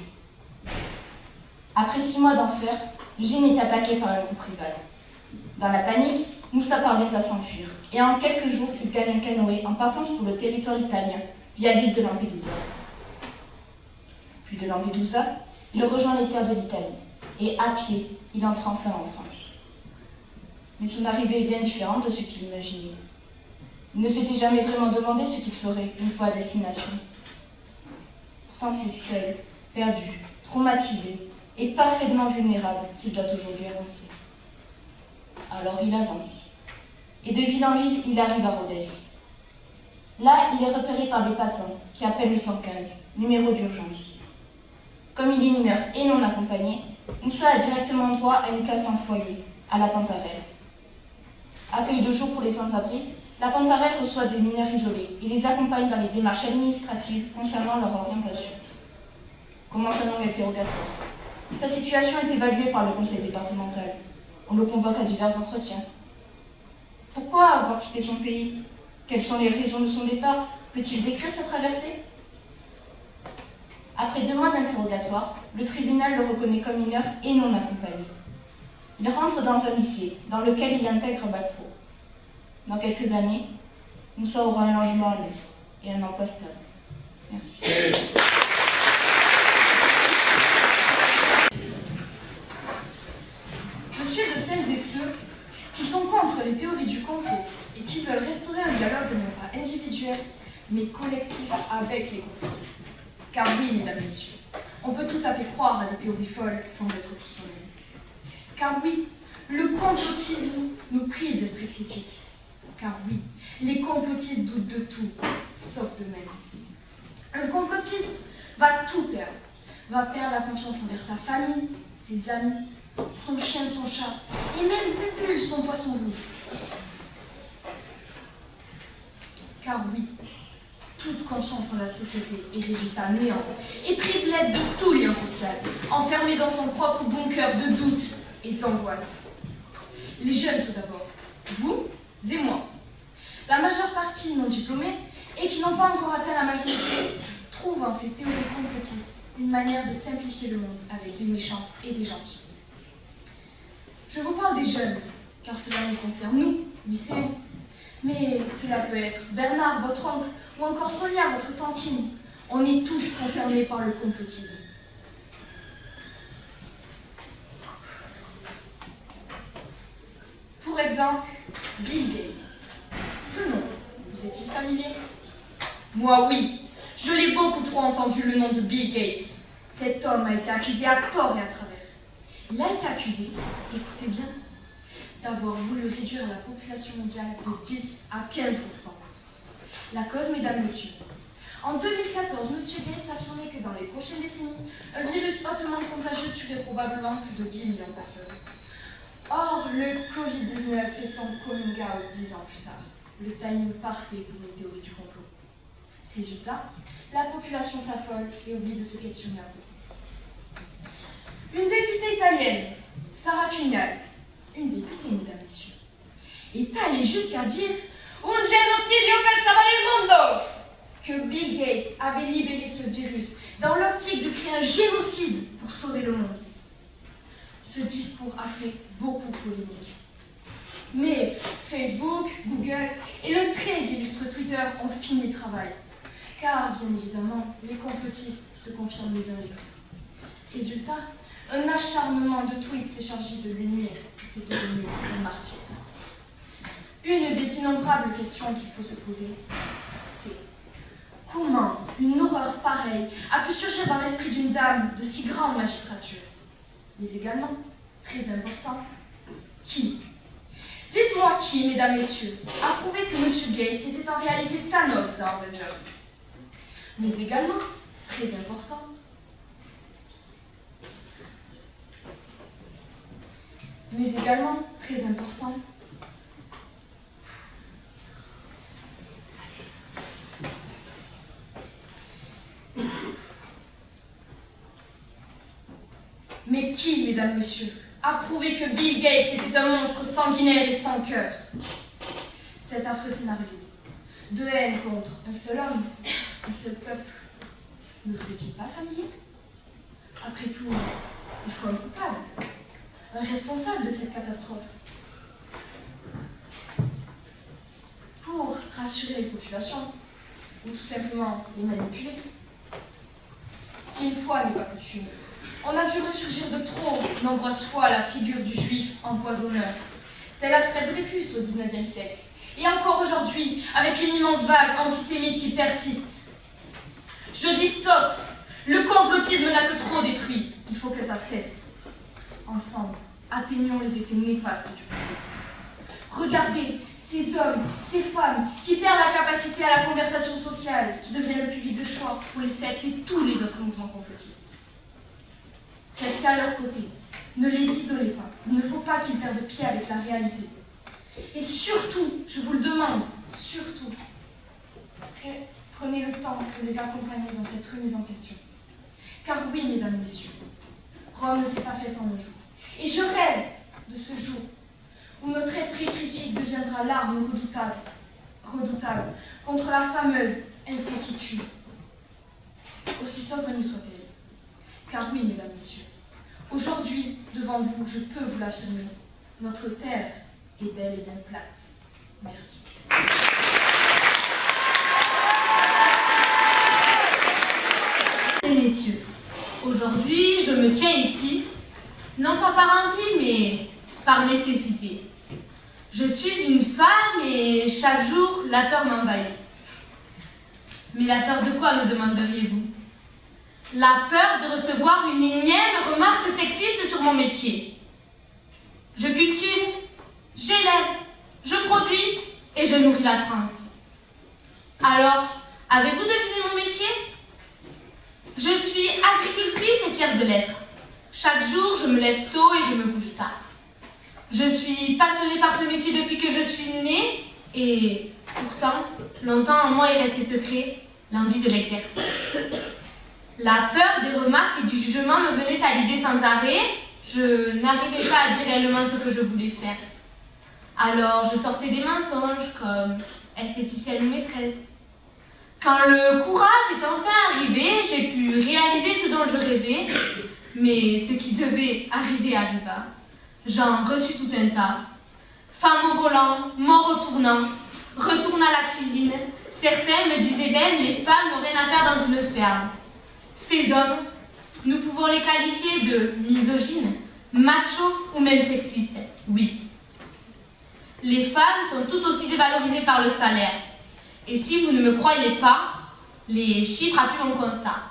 Après 6 mois d'enfer, l'usine est attaquée par un groupe rival. Dans la panique, Moussa parvient à s'enfuir, et en quelques jours, il gagne un canoë en partance pour le territoire italien, via l'île de Lampedusa. Puis de Lampedusa, il rejoint les terres de l'Italie, et à pied, il entre enfin en France. Mais son arrivée est bien différente de ce qu'il imaginait. Il ne s'était jamais vraiment demandé ce qu'il ferait une fois à destination. Pourtant, c'est seul, perdu, traumatisé et parfaitement vulnérable qu'il doit aujourd'hui avancer. Alors il avance. Et de ville en ville, il arrive à Rodez. Là, il est repéré par des passants qui appellent le 115, numéro d'urgence. Comme il est mineur et non accompagné, Moussa a directement droit à une place en foyer, à la Pantarelle. Accueil de jour pour les sans-abri, la Pantarelle reçoit des mineurs isolés et les accompagne dans les démarches administratives concernant leur orientation. Commence un long interrogatoire. Sa situation est évaluée par le conseil départemental. On le convoque à divers entretiens. Pourquoi avoir quitté son pays? Quelles sont les raisons de son départ? Peut-il décrire sa traversée? Après 2 mois d'interrogatoire, le tribunal le reconnaît comme mineur et non accompagné. Il rentre dans un lycée, dans lequel il intègre Bac Pro. Dans quelques années, Moussa aura un logement à lui et un emploi stable. Merci. Je suis de celles et ceux qui sont contre les théories du complot et qui veulent restaurer un dialogue non pas individuel, mais collectif avec les complotistes. Car oui, mesdames, messieurs, on peut tout à fait croire à des théories folles sans être tous sur les. Car oui, le complotisme nous prive d'esprit critique. Car oui, les complotistes doutent de tout, sauf d'eux-mêmes. Un complotiste va tout perdre. Va perdre la confiance envers sa famille, ses amis, son chien, son chat, et même Bubule, son poisson rouge. Car oui, toute confiance en la société est réduite à néant et prive l'aide de tout lien social, enfermé dans son propre bunker de doute et d'angoisse. Les jeunes tout d'abord, vous et moi. La majeure partie non diplômés et qui n'ont pas encore atteint la majorité trouvent en ces théories complotistes une manière de simplifier le monde avec des méchants et des gentils. Je vous parle des jeunes, car cela nous concerne nous, lycéens. Mais cela peut être Bernard, votre oncle, ou encore Sonia, votre tantine. On est tous concernés par le complotisme. Pour exemple, Bill Gates. Ce nom, vous est-il familier? Moi, oui. Je l'ai beaucoup trop entendu le nom de Bill Gates. Cet homme a été accusé à tort et à travers. Il a été accusé, écoutez bien, d'avoir voulu réduire la population mondiale de 10 à 15%. La cause, mesdames, messieurs. En 2014, M. Gates affirmait que dans les prochaines décennies, un virus hautement contagieux tuerait probablement plus de 10 millions de personnes. Or, le Covid-19 fait son coming out 10 ans plus tard. Le timing parfait pour une théorie du complot. Résultat, la population s'affole et oublie de se questionner un peu. Une députée italienne, Sara Cugnal, une députée, mesdames, messieurs, est allée jusqu'à dire « Un genocidio per salvare il mondo !» que Bill Gates avait libéré ce virus dans l'optique de créer un génocide pour sauver le monde. Ce discours a fait beaucoup polémique. Mais Facebook, Google et le très illustre Twitter ont fini le travail. Car, bien évidemment, les complotistes se confirment les uns les autres. Résultat, un acharnement de tweets s'est chargé de l'unir et c'est devenu un martyr. Une des innombrables questions qu'il faut se poser, c'est comment une horreur pareille a pu surgir dans l'esprit d'une dame de si grande magistrature? Mais également, très important, qui? Dites-moi qui, mesdames, messieurs, a prouvé que M. Gates était en réalité Thanos dans Avengers? Mais également, très important, mais qui, mesdames, messieurs, a prouvé que Bill Gates était un monstre sanguinaire et sans cœur? Cet affreux scénario de haine contre un seul homme, un seul peuple, ne vous est-il pas familier? Après tout, il faut un coupable, un responsable de cette catastrophe. Pour rassurer les populations, ou tout simplement les manipuler. Si une fois n'est pas coutume, on a vu ressurgir de trop nombreuses fois la figure du juif empoisonneur, tel Alfred Dreyfus au XIXe siècle, et encore aujourd'hui, avec une immense vague antisémite qui persiste. Je dis stop! Le complotisme n'a que trop détruit. Il faut que ça cesse. Ensemble, atteignons les effets néfastes du complotisme. Regardez ces hommes, ces femmes qui perdent la capacité à la conversation sociale, qui deviennent le public de choix pour les sectes et tous les autres mouvements complotistes. Restez à leur côté. Ne les isolez pas. Il ne faut pas qu'ils perdent pied avec la réalité. Et surtout, je vous le demande, surtout, prenez le temps de les accompagner dans cette remise en question. Car oui, mesdames, messieurs, Rome ne s'est pas faite en un jour. Et je rêve de ce jour où notre esprit critique deviendra l'arme redoutable contre la fameuse info qui tue. Aussi sauvrenu soit-elle. Car oui, mesdames, messieurs, aujourd'hui, devant vous, je peux vous l'affirmer, notre terre est belle et bien plate. Merci. Messieurs, aujourd'hui, je me tiens ici, non pas par envie, mais par nécessité. Je suis une femme et chaque jour, la peur m'envahit. Mais la peur de quoi, me demanderiez-vous? La peur de recevoir une énième remarque sexiste sur mon métier. Je cultive, j'élève, je produis et je nourris la France. Alors, avez-vous deviné mon métier? Je suis agricultrice et fière de l'être. Chaque jour, je me lève tôt et je me couche tard. Je suis passionnée par ce métier depuis que je suis née et pourtant, longtemps en moi est resté secret l'envie de l'exercer. La peur des remarques et du jugement me venait à l'idée sans arrêt. Je n'arrivais pas à dire réellement ce que je voulais faire. Alors, je sortais des mensonges comme esthéticienne ou maîtresse. Quand le courage est enfin arrivé, j'ai pu réaliser ce dont je rêvais, mais ce qui devait arriver arriva. J'en reçus tout un tas. Femme au volant, mort au tournant, retourne à la cuisine. Certains me disaient même les femmes n'ont rien à faire dans une ferme. Ces hommes, nous pouvons les qualifier de misogynes, machos ou même sexistes. Oui. Les femmes sont tout aussi dévalorisées par le salaire. Et si vous ne me croyez pas, les chiffres appuient mon constat.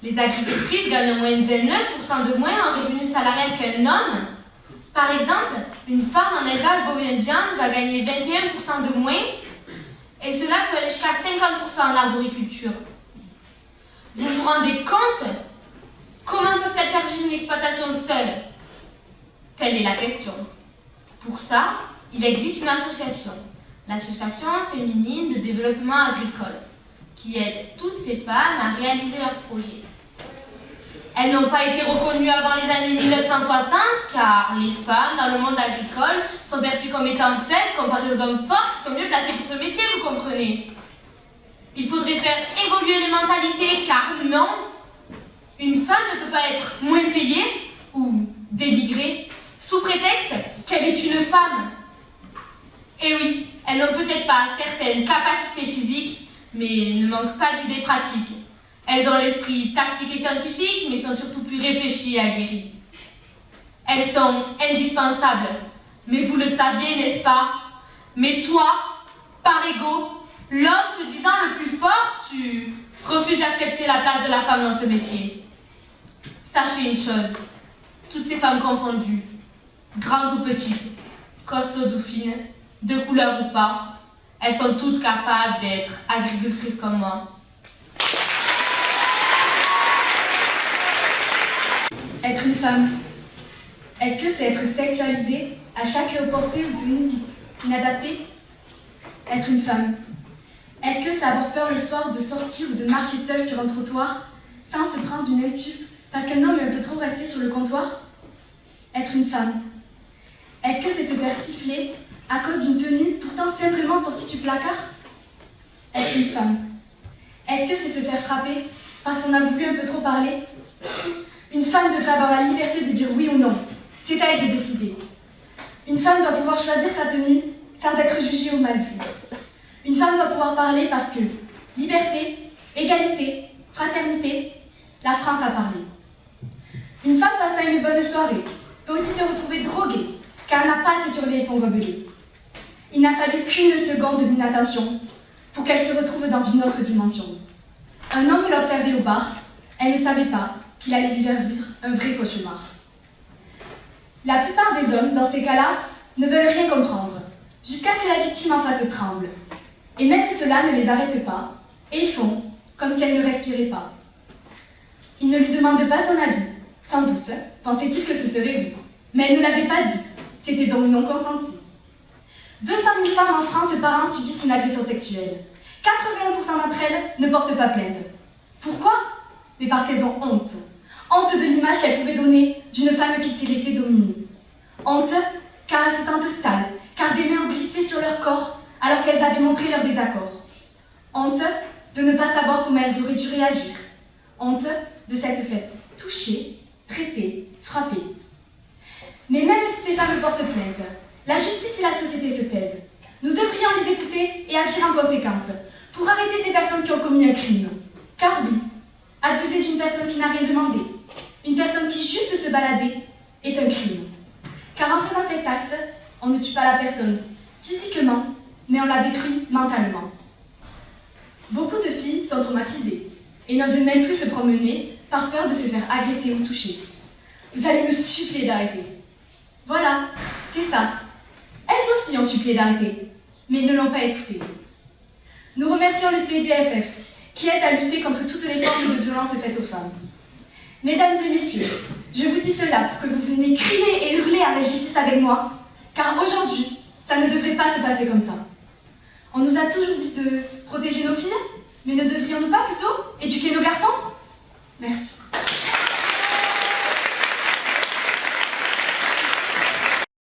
Les agricultrices gagnent en moyenne 29% de moins en revenu salarial qu'un homme. Par exemple, une femme en élevage bovin viande va gagner 21% de moins, et cela peut aller jusqu'à 50% en arboriculture. Vous vous rendez compte? Comment peuvent-elles permettre une exploitation seule? Telle est la question. Pour ça, il existe une association, l'Association féminine de développement agricole, qui aide toutes ces femmes à réaliser leurs projets. Elles n'ont pas été reconnues avant les années 1960, car les femmes dans le monde agricole sont perçues comme étant faibles comparées aux hommes forts qui sont mieux placés pour ce métier, vous comprenez? Il faudrait faire évoluer les mentalités, car non, une femme ne peut pas être moins payée ou dénigrée sous prétexte qu'elle est une femme. Et oui, elles n'ont peut-être pas certaines capacités physiques, mais ne manquent pas d'idées pratiques. Elles ont l'esprit tactique et scientifique, mais sont surtout plus réfléchies et aguerries. Elles sont indispensables, mais vous le saviez, n'est-ce pas? Mais toi, par ego, l'homme te disant le plus fort, tu refuses d'accepter la place de la femme dans ce métier. Sachez une chose, toutes ces femmes confondues, grandes ou petites, costaudes ou fines, de couleur ou pas, elles sont toutes capables d'être agricultrices comme moi. Être une femme, est-ce que c'est être sexualisée à chaque reportée ou tenue dite inadaptée? Être une femme, est-ce que c'est avoir peur le soir de sortir ou de marcher seule sur un trottoir sans se prendre d'une insulte parce qu'un homme est un peu trop resté sur le comptoir? Être une femme, est-ce que c'est se faire siffler à cause d'une tenue pourtant simplement sortie du placard? Être une femme, est-ce que c'est se faire frapper parce qu'on a voulu un peu trop parler? Une femme devrait avoir la liberté de dire oui ou non. C'est à elle de décider. Une femme doit pouvoir choisir sa tenue sans être jugée ou mal vue. Une femme doit pouvoir parler parce que liberté, égalité, fraternité, la France a parlé. Une femme passe à une bonne soirée, peut aussi se retrouver droguée, car elle n'a pas assez surveillé son gobelet. Il n'a fallu qu'une seconde d'inattention pour qu'elle se retrouve dans une autre dimension. Un homme l'observait au bar, elle ne savait pas qu'il allait lui faire vivre un vrai cauchemar. La plupart des hommes, dans ces cas-là, ne veulent rien comprendre, jusqu'à ce que la victime en face tremble. Et même cela ne les arrête pas, et ils font comme si elle ne respirait pas. Ils ne lui demandent pas son avis, Sans doute, pensait-il que ce serait vous. Mais elle ne l'avait pas dit. C'était donc non consenti. 200 000 femmes en France par an subissent une agression sexuelle. 81% d'entre elles ne portent pas plainte. Pourquoi? Mais parce qu'elles ont honte. Honte de l'image qu'elles pouvaient donner d'une femme qui s'est laissée dominer. Honte car elles se sentent sales, car des mains ont glissé sur leur corps alors qu'elles avaient montré leur désaccord. Honte de ne pas savoir comment elles auraient dû réagir. Honte de s'être faite toucher, traiter, frapper. Mais même si ces femmes portent plainte, la justice et la société se taisent. Nous devrions les écouter et agir en conséquence pour arrêter ces personnes qui ont commis un crime. Car oui, abuser d'une personne qui n'a rien demandé, une personne qui juste se baladait, est un crime. Car en faisant cet acte, on ne tue pas la personne physiquement, mais on la détruit mentalement. Beaucoup de filles sont traumatisées et n'osent même plus se promener par peur de se faire agresser ou toucher. Vous allez me supplier d'arrêter. Voilà, c'est ça. Elles aussi ont supplié d'arrêter, mais ils ne l'ont pas écouté. Nous remercions le CEDFF, qui aide à lutter contre toutes les formes de violence faites aux femmes. Mesdames et messieurs, je vous dis cela pour que vous veniez crier et hurler à la justice avec moi, car aujourd'hui, ça ne devrait pas se passer comme ça. On nous a toujours dit de protéger nos filles, mais ne devrions-nous pas plutôt éduquer nos garçons? Merci.